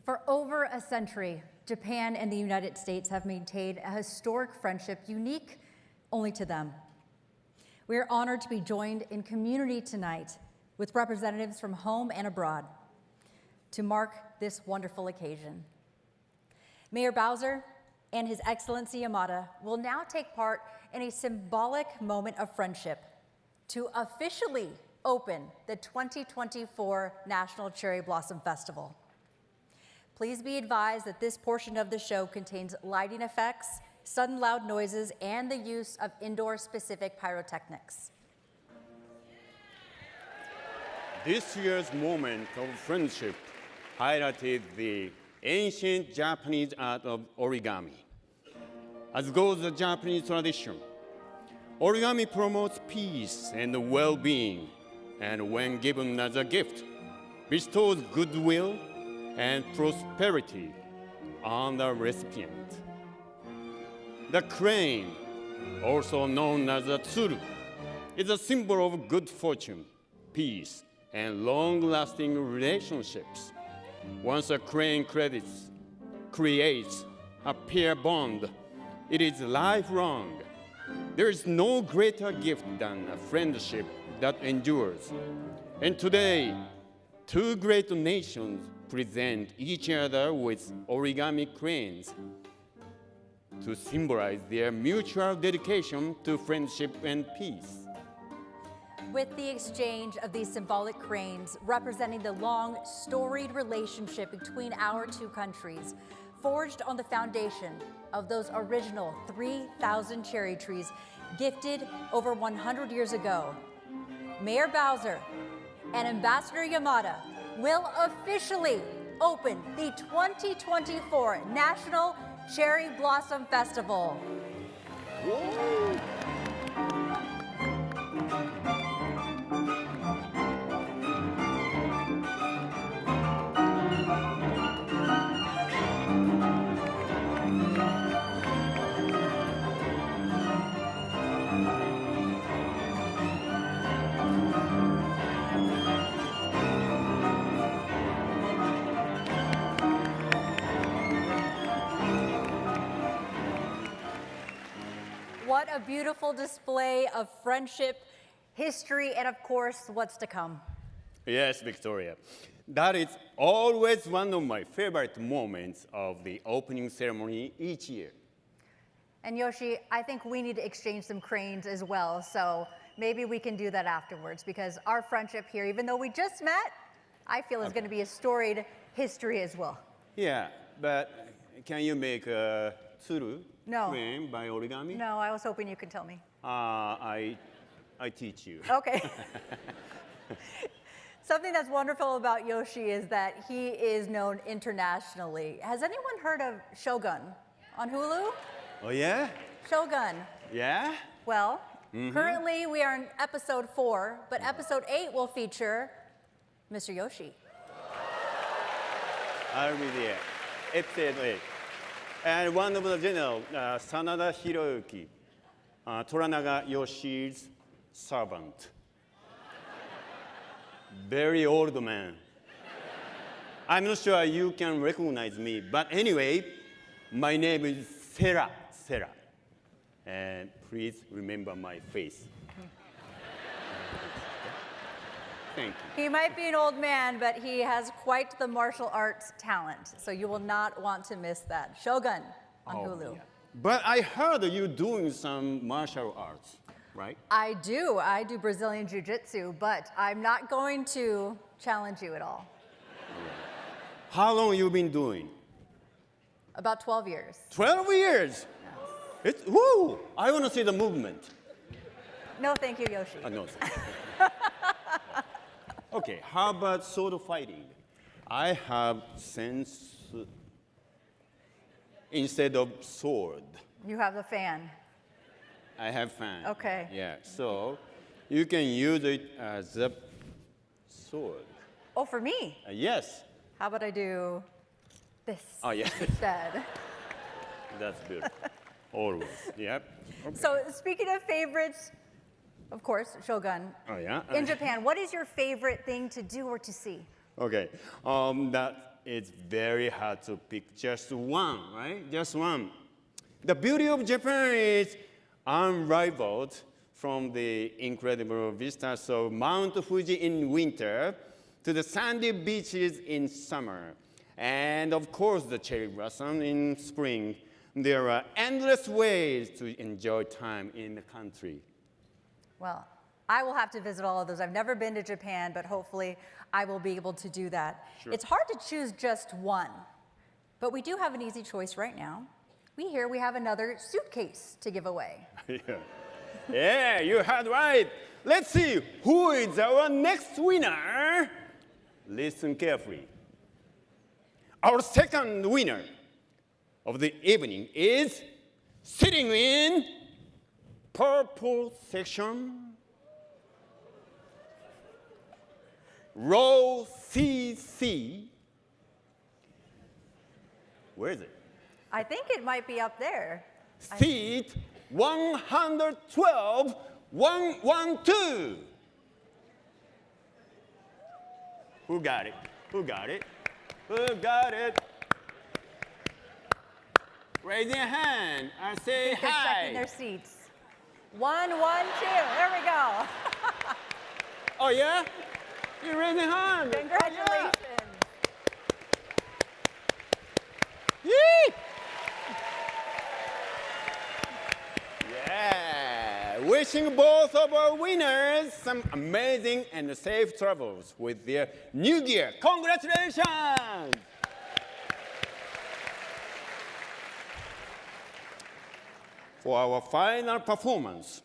For over a century, Japan and the United States have maintained a historic friendship unique only to them. We are honored to be joined in community tonight with representatives from home and abroad to mark this wonderful occasion. Mayor Bowser and His Excellency Yamada will now take part in a symbolic moment of friendship to officially open the 2024 National Cherry Blossom Festival. Please be advised that this portion of the show contains lighting effects, sudden loud noises, and the use of indoor-specific pyrotechnics. This year's moment of friendship highlighted the ancient Japanese art of origami. As goes the Japanese tradition, origami promotes peace and well-being, and when given as a gift, bestows goodwill and prosperity on the recipient. The crane, also known as a tsuru, is a symbol of good fortune, peace, and long-lasting relationships. Once a crane creates a pair bond, it is lifelong. There is no greater gift than a friendship that endures. And today, two great nations present each other with origami cranes to symbolize their mutual dedication to friendship and peace. With the exchange of these symbolic cranes representing the long, storied relationship between our two countries, forged on the foundation of those original 3,000 cherry trees gifted over 100 years ago, Mayor Bowser and Ambassador Yamada will officially open the 2024 National Cherry Blossom Festival. Woo! What a beautiful display of friendship, history, and of course, what's to come. Yes, Victoria. That is always one of my favorite moments of the opening ceremony each year. And Yoshi, I think we need to exchange some cranes as well. So maybe we can do that afterwards because our friendship here, even though we just met, I feel is going to be a storied history as well. Yeah, but can you make a tsuru No. frame by origami? No, I was hoping you could tell me. I teach you. Okay. Something that's wonderful about Yoshi is that he is known internationally. Has anyone heard of Shogun on Hulu? Oh, yeah? Shogun. Yeah? Well, currently we are in episode 4, but episode 8 will feature Mr. Yoshi. I'll be there. Episode 8. And one of the general, Sanada Hiroyuki, Toranaga Yoshi's servant. Very old man. I'm not sure you can recognize me, but anyway, my name is Sera. And please remember my face. Thank you. He might be an old man, but he has quite the martial arts talent, so you will not want to miss that. Shogun on Hulu. Yeah. But I heard you doing some martial arts, right? I do Brazilian Jiu-Jitsu, but I'm not going to challenge you at all. How long you been doing? About 12 years. 12 years? It's, woo! I want to see the movement. No, thank you, Yoshi. No. Okay, how about sword fighting? I have sense instead of sword. You have the fan. I have fan. Okay. Yeah, so you can use it as a sword. Oh, for me? Yes. How about I do this Yeah. instead? That's good. Always. Yep. Okay. So speaking of favorites, of course, Shogun. Oh, yeah? In Japan, what is your favorite thing to do or to see? Okay. That is very hard to pick just one, right? Just one. The beauty of Japan is unrivaled from the incredible vistas of Mount Fuji in winter to the sandy beaches in summer. And of course, the cherry blossom in spring. There are endless ways to enjoy time in the country. Well, I will have to visit all of those. I've never been to Japan, but hopefully I will be able to do that. Sure. It's hard to choose just one, but we do have an easy choice right now. We have another suitcase to give away. Yeah, you heard right. Let's see who is our next winner. Listen carefully. Our second winner of the evening is sitting in purple section, row CC. Where is it? I think it might be up there. Seat 112, 112. Who got it? Who got it? Who got it? Raise your hand and say They're hi. checking their seats. 1, 1, 2. There we go. Oh, yeah? You raise your hand. Congratulations. Oh, yeah. Yee! Yeah. Wishing both of our winners some amazing and safe travels with their new gear. Congratulations! For our final performance,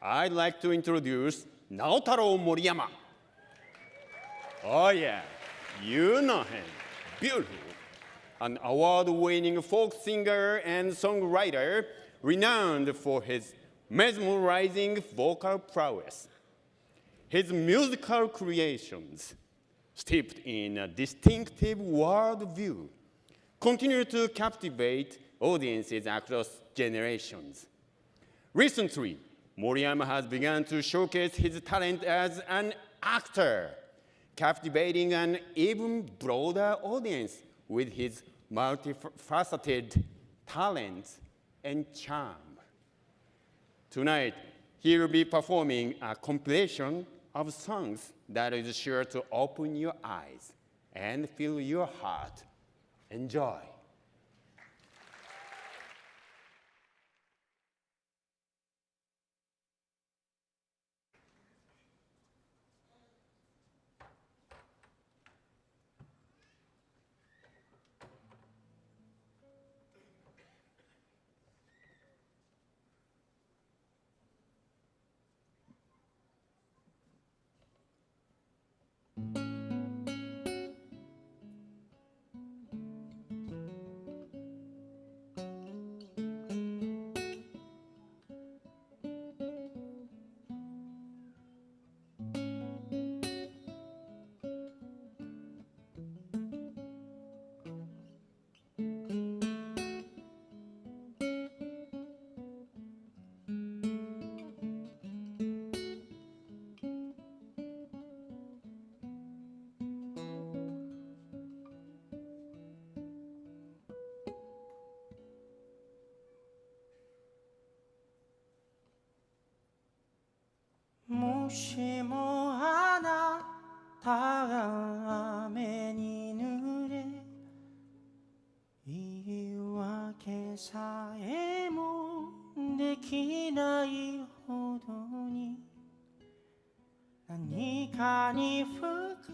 I'd like to introduce Naotaro Moriyama. Oh yeah, you know him. Beautiful. An award-winning folk singer and songwriter renowned for his mesmerizing vocal prowess. His musical creations, steeped in a distinctive worldview, continue to captivate audiences across generations. Recently, Moriyama has begun to showcase his talent as an actor, captivating an even broader audience with his multifaceted talents and charm. Tonight, he will be performing a compilation of songs that is sure to open your eyes and fill your heart. Enjoy. もしもあなたが雨に濡れ言い訳さえもできないほどに何かに深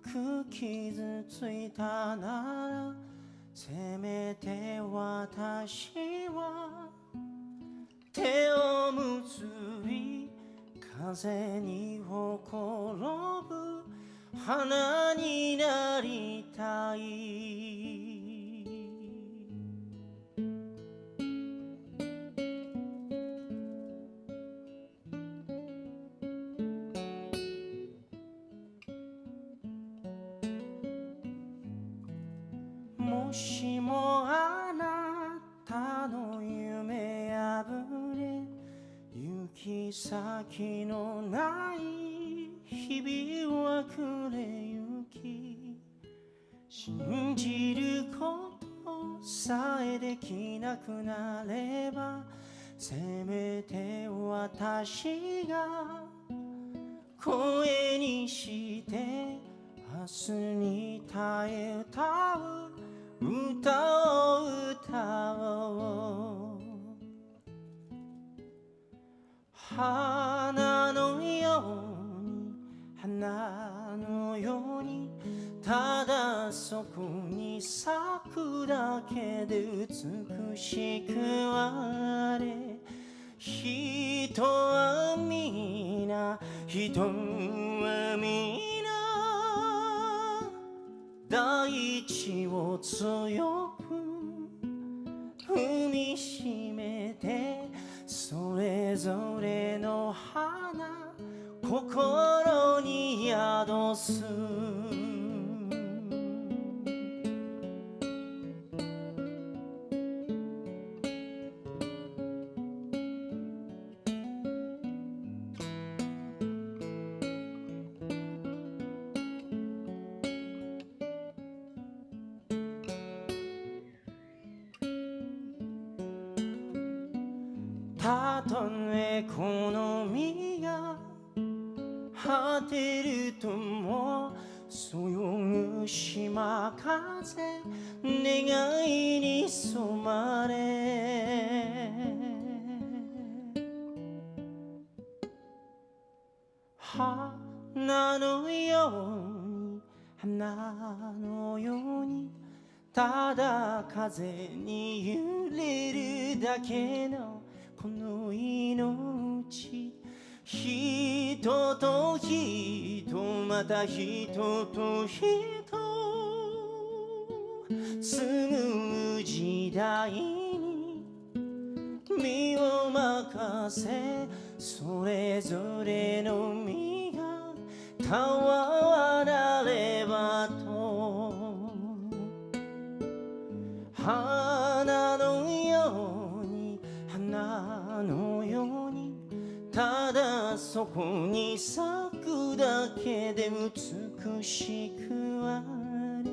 く傷ついたならせめて私は手を結び風にほころぶ花になりたいもしもあなたの夢破れ行き先のない日々は暮れゆき信じることさえできなくなればせめて私が声にして明日に耐え歌う歌を歌おう花のように花のようにただそこに咲くだけで美しくあれ人は皆人は皆大地を強く踏みしめてそれぞれの花心に宿すたとえこの身が果てるともそよぐ島風願いに染まれ花のように花のようにただ風に揺れるだけのこの命人と人また人と人住む時代に身を任せそれぞれの身が変わらればと花のように花のようにただそこに咲くだけで美しくあれ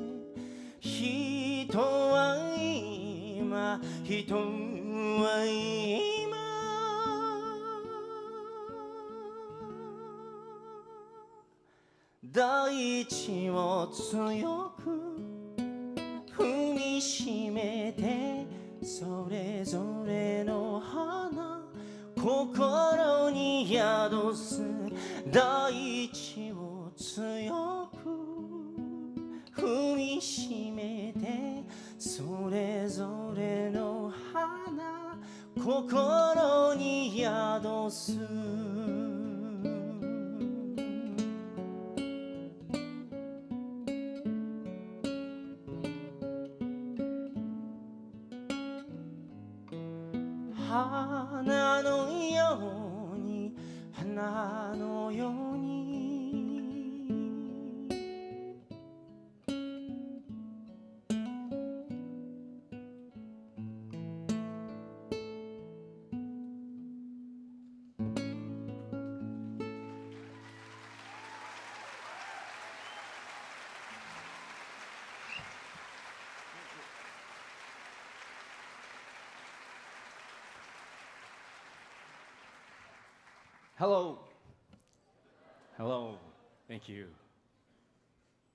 人は今人は今大地を強く踏みしめてそれぞれの花心に宿す大地を強く踏みしめてそれぞれの花心に宿す花のように花のようにHello, Hello, thank you.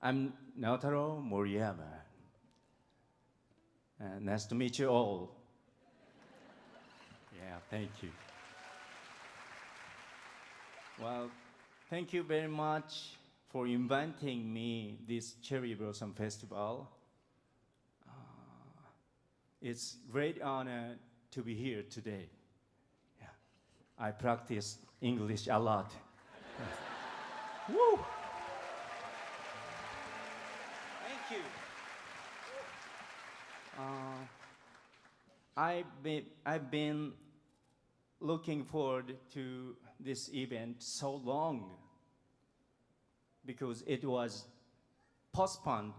I'm Naotaro Moriyama. Nice to meet you all. Yeah, thank you. Well, thank you very much for inviting me this Cherry Blossom Festival. It's great honor to be here today. Yeah. I practice English a lot. Woo! Thank you. I've been looking forward to this event so long because it was postponed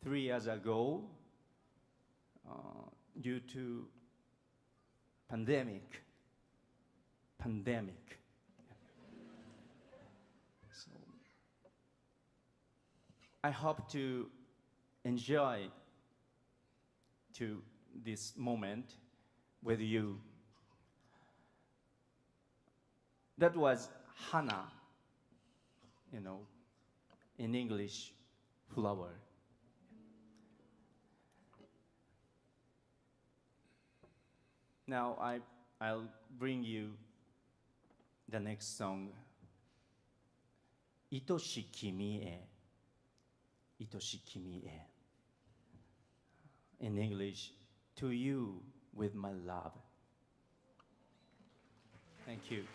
3 years ago due to pandemic. So I hope to enjoy to this moment with you. That was Hana, in English, flower. Now I'll bring you the next song, 愛し君へ, 愛し君へ. In English, to you with my love. Thank you.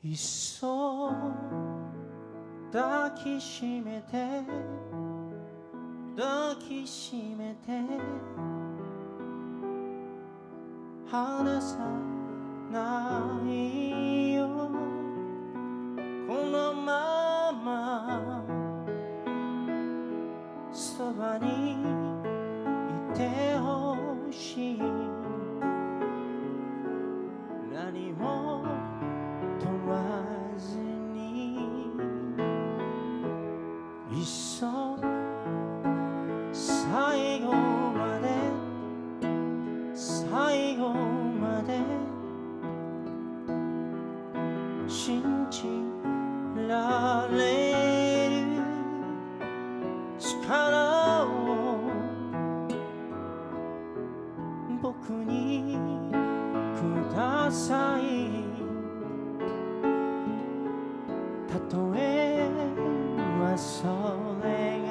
いっそ抱きしめて抱きしめて離さないよこのままそばにいてほしい何も問わずにいっそ最後まで最後まで信じられる力を僕にくださいたとえはそれが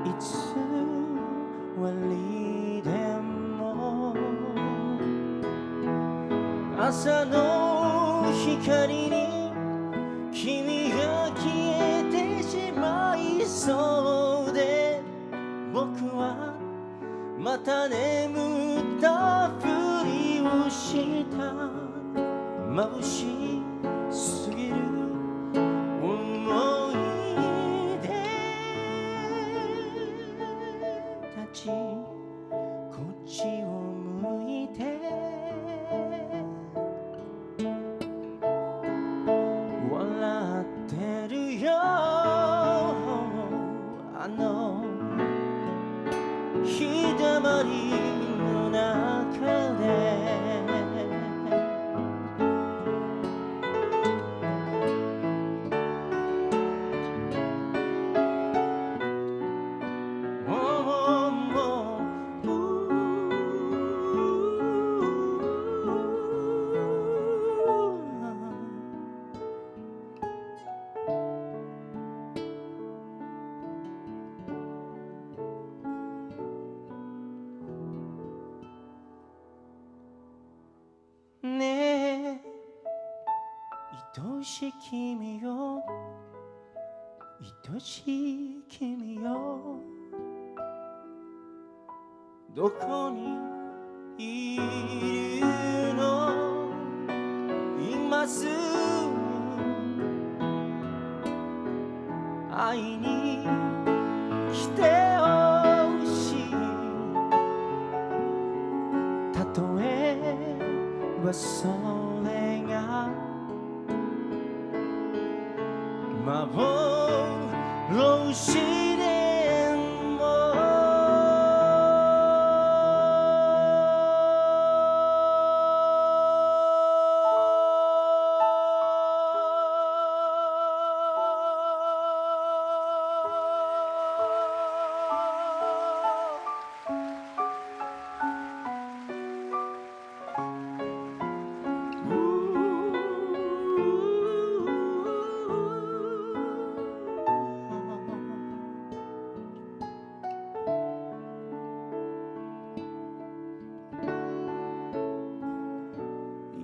いつわりでも朝の光に君が消えてしまいそうで僕はまた眠ったふりをした眩しすぎる思い出たちこっちを向いて笑ってるよあの日だまりの中で愛しい君よ愛しい君よどこにいるの今すぐ会いに来てほしいたとえばそれが幻でも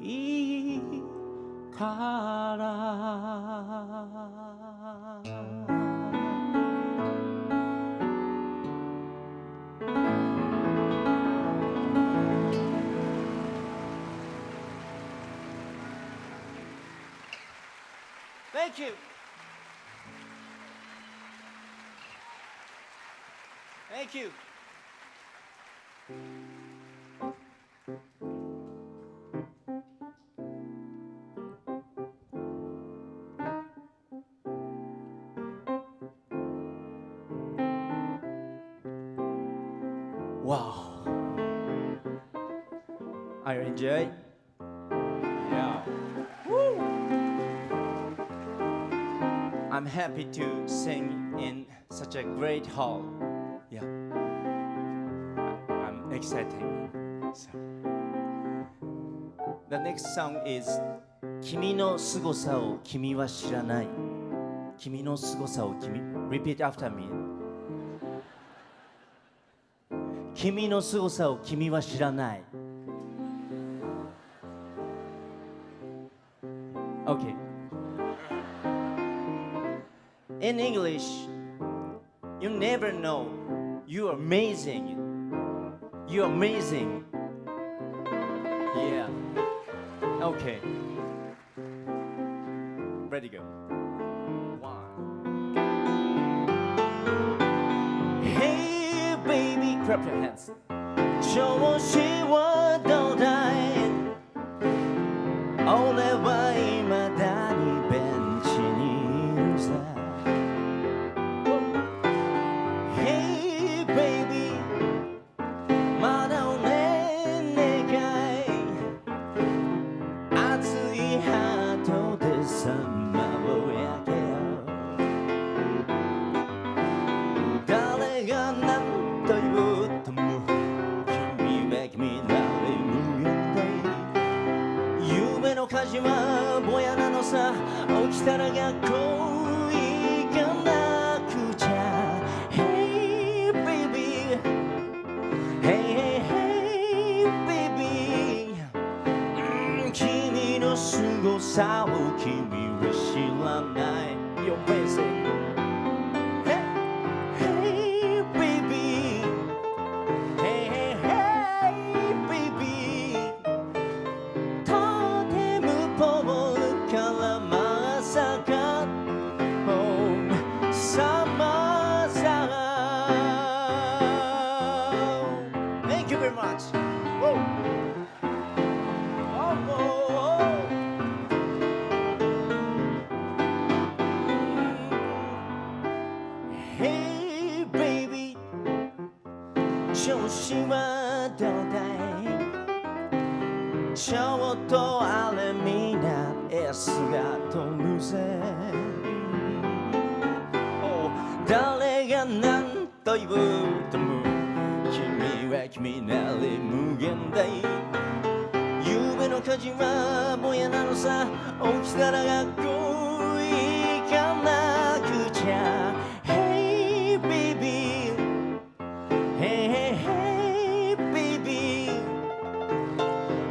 いいから Thank you. Thank you. Wow. Are you enjoy? Yeah. Woo. I'm happy to sing in such a great hall. Yeah. I'm excited. So. The next song is 君の凄さを君は知らない。君の凄さを君 Repeat after me. 君の凄さを君は知らない。Okay. In English, you never know. You're amazing. You're amazing. Yeah. Okay. Ready, go. One. Hey, baby, clap your hands. 調子はどうだい俺は未だにベンチにいるさ Hey baby まだ俺願い熱いハートでさまを焼けよ誰が何と言うとも君は君なれ無限大夢の火事はぼやなのさ起きたら学校行かなくちゃ Hey baby Hey hey hey baby 君の凄さを君は知らない You're amazing Hey hey baby Hey hey hey baby トテムポールからまさか Oh summer sound Thank you very much Woo. Oh, oh, oh. Hey baby 調子はどうだいちょっとあれみな S が飛ぶぜ、oh, 誰が何と言うとも君は君なり無限大夢の火事はぼやなのさ起きたら学校行かなくちゃ Hey baby Hey hey hey baby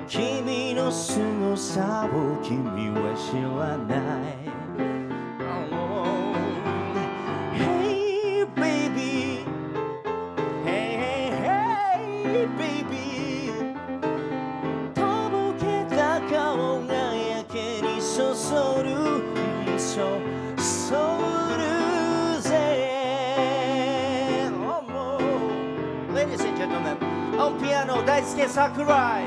君の凄さを君は知らない、oh, Hey baby Hey hey hey 所そうるぜ Ladies and gentlemen, on piano 大輔桜井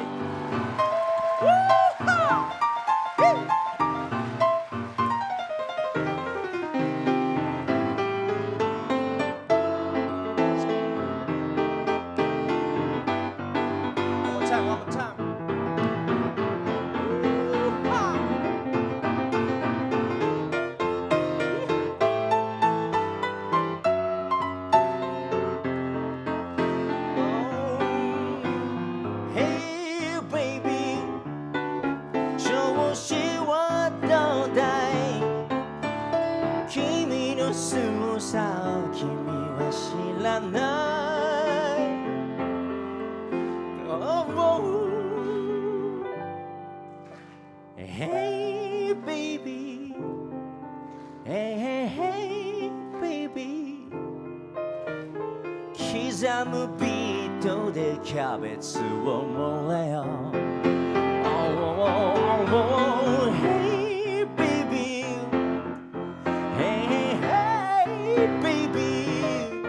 Hey baby, hey hey baby 刻むビートでキャベツを盛れよ Oh, hey baby, hey hey baby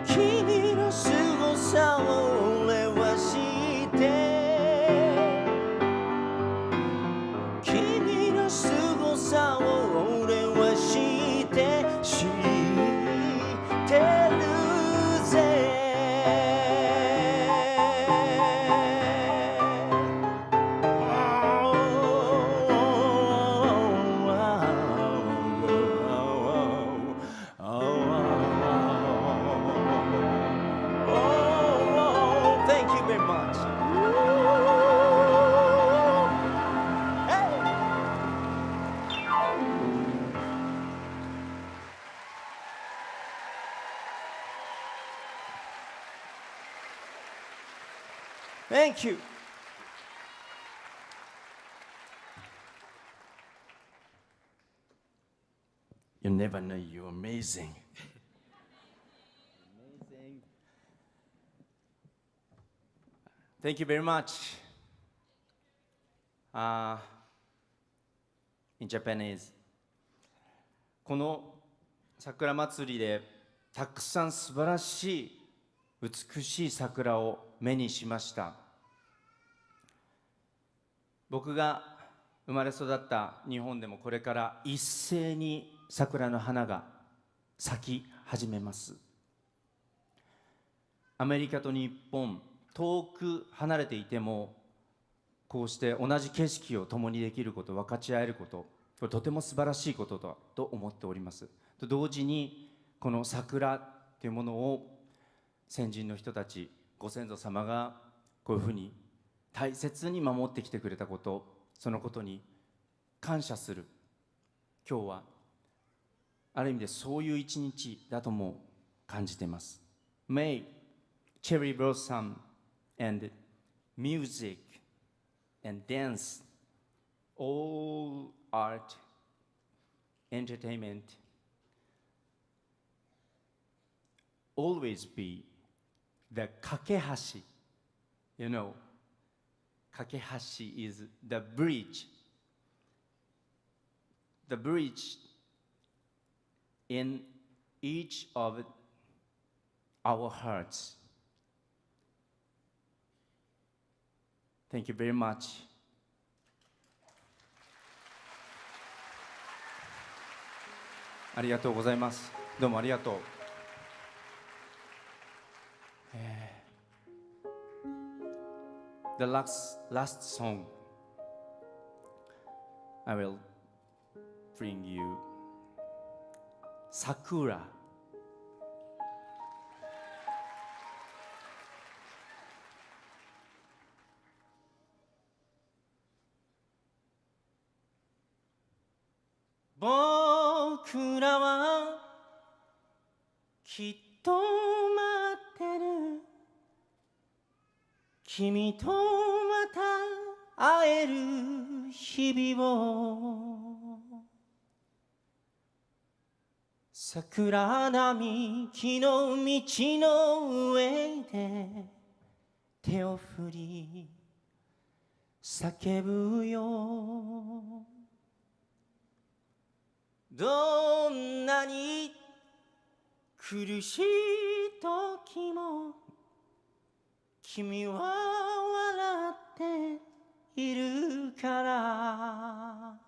君の凄さを俺は知って君の凄さを俺は知ってるぜThank you very much. Thank you. You never know you're amazing. Amazing. Thank you very much. In Japanese. この桜祭りでたくさん素晴らしい美しい桜を目にしました。僕が生まれ育った日本でもこれから一斉に桜の花が咲き始めます。アメリカと日本、遠く離れていてもこうして同じ景色を共にできること、分かち合えること、これとても素晴らしいことだと思っております。と同時にこの桜というものを先人の人たち、ご先祖様がこういうふうに大切に守ってきてくれたこと、そのことに感謝する今日はある意味でそういう一日だとも感じています。 May cherry blossom and music and dance, all art, entertainment always be the 架け橋 You know, 架け橋 is the bridge. The bridge in each of our hearts. Thank you very much. ありがとうございます。どうもありがとう。The last song I will bring you Sakura. Boku ra wa kitto matteる君とまた会える日々を桜並木の道の上で手を振り叫ぶよどんなに苦しい時も君は笑っているから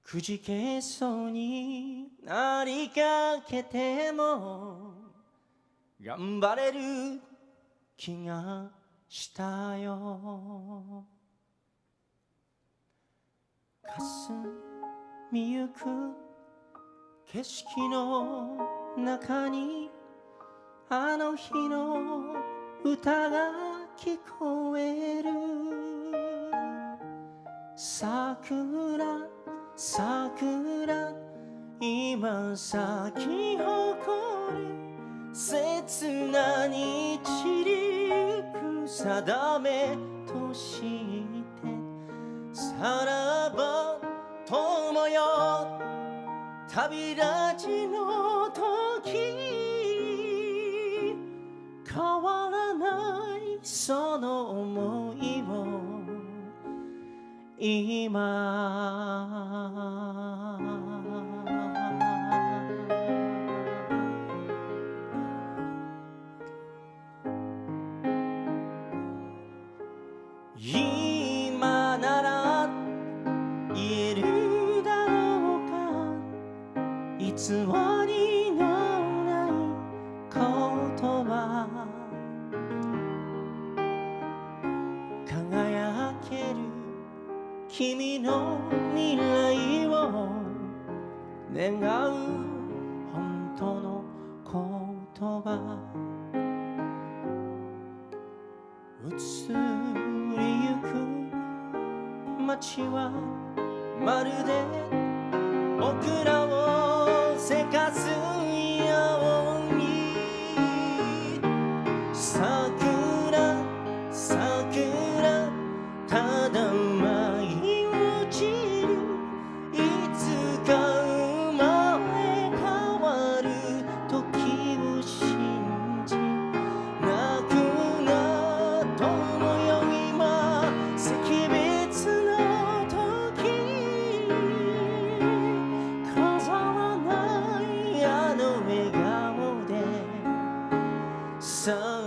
くじけそうになりかけても頑張れる気がしたよ霞みゆく景色の中にあの日の歌が聞こえる桜桜今咲き誇る切なに散りゆく定めとしてさらば友よ旅立ちの時変わらないその想いを今なら言えるだろうか偽りのない言葉輝ける君の未来を願う本当の言葉移りゆく街はまるで僕らをせかすように桜桜ただ舞い落ちるいつか生まれ変わる時を信じ泣くな友よ今惜別の時飾らないあの笑顔でさ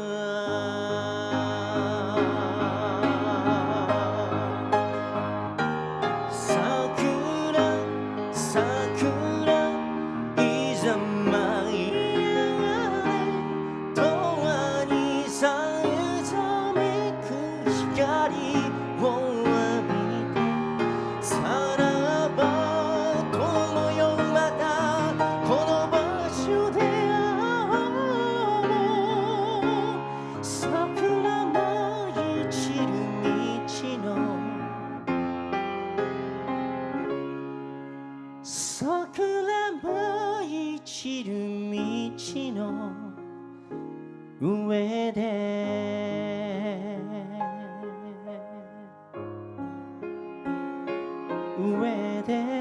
桜舞い散る道の上で上で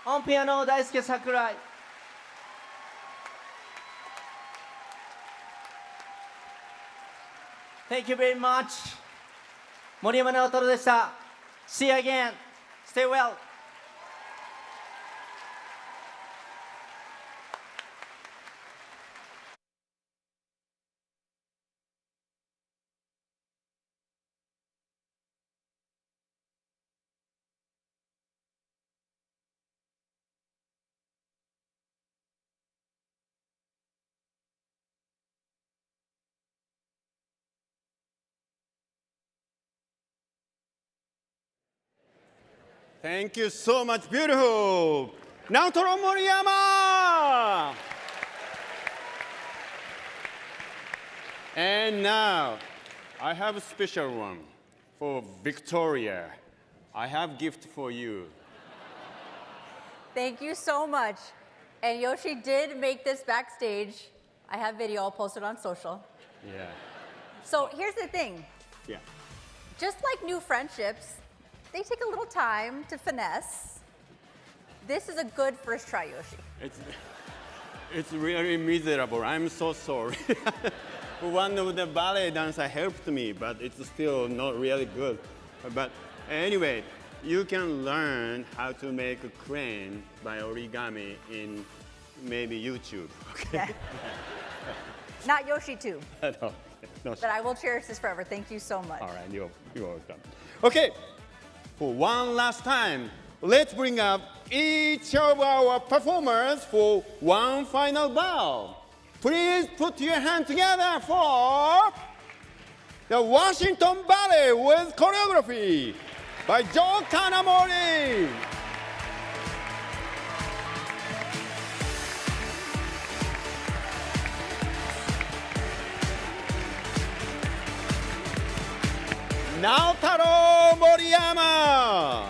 オンピアノ大輔桜井Thank you very much 森山直太朗でした See you again Stay well Thank you so much. Beautiful. Naotaro Moriyama. And now, I have a special one for Victoria. I have gift for you. Thank you so much. And Yoshi did make this backstage. I have video, I'll post it on social. Yeah. So here's the thing. Yeah. Just like new friendships, they take a little time to finesse. This is a good first try, Yoshi. It's really miserable. I'm so sorry. One of the ballet dancers helped me, but it's still not really good. But anyway, you can learn how to make a crane by origami in maybe YouTube. Okay. Not Yoshi too. No. But I will cherish this forever. Thank you so much. All right, you're welcome. Okay, for one last time, let's bring up each of our performers for one final bow. Please put your hands together for the Washington Ballet with choreography by Joe Kanamori. Naotaro Moriyama.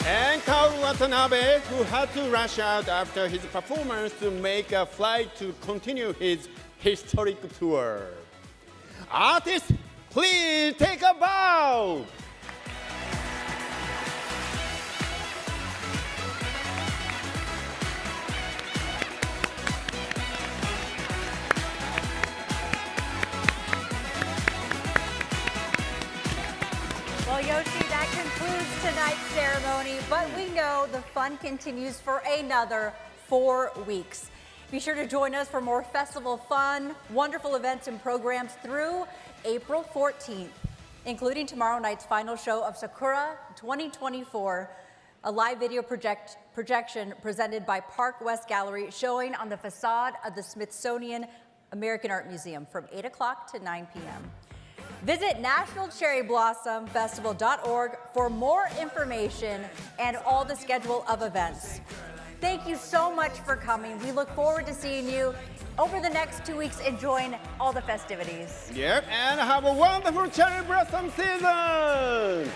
And Kaoru Watanabe, who had to rush out after his performance to make a flight to continue his historic tour. Artists, please take a bow. Well, Yoshi, that concludes tonight's ceremony, but we know the fun continues for another 4 weeks. Be sure to join us for more festival fun, wonderful events and programs through April 14th, including tomorrow night's final show of Sakura 2024, a live video projection presented by Park West Gallery showing on the facade of the Smithsonian American Art Museum from 8 o'clock to 9 p.m. Visit nationalcherryblossom.org for more information and all the schedule of events. Thank you so much for coming. We look forward to seeing you over the next 2 weeks enjoying all the festivities. Yep, and have a wonderful cherry blossom season!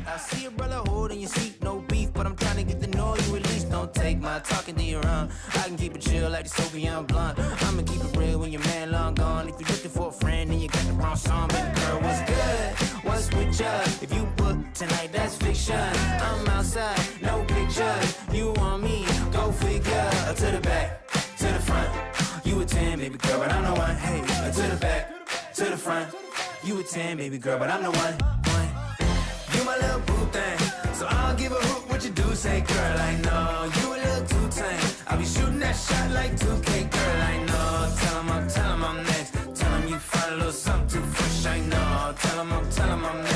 I see a brother holding your seat, no beef, but I'm trying to get to know you at least. Don't take my talking to your own. I can keep it chill like the Soviet blunt. I'ma keep it real when your man long gone. If you're looking for a friend, then you got the wrong song. Baby girl, what's good? What's with ya? If you book tonight, that's fiction. I'm outside, no pictures. You want me? Go figure. To the back, to the front. You a 10, baby girl, but I'm the one. Hey, to the back, to the front. You a 10, baby girl, but I'm the one. You my little boo thing, so I don't give a hoot what you do say, girl, I know. You a little too tame, I'll be shooting that shot like 2K, girl, I know. Tell him I'm next, tell him you find a little something too fresh, I know. Tell him I'm next.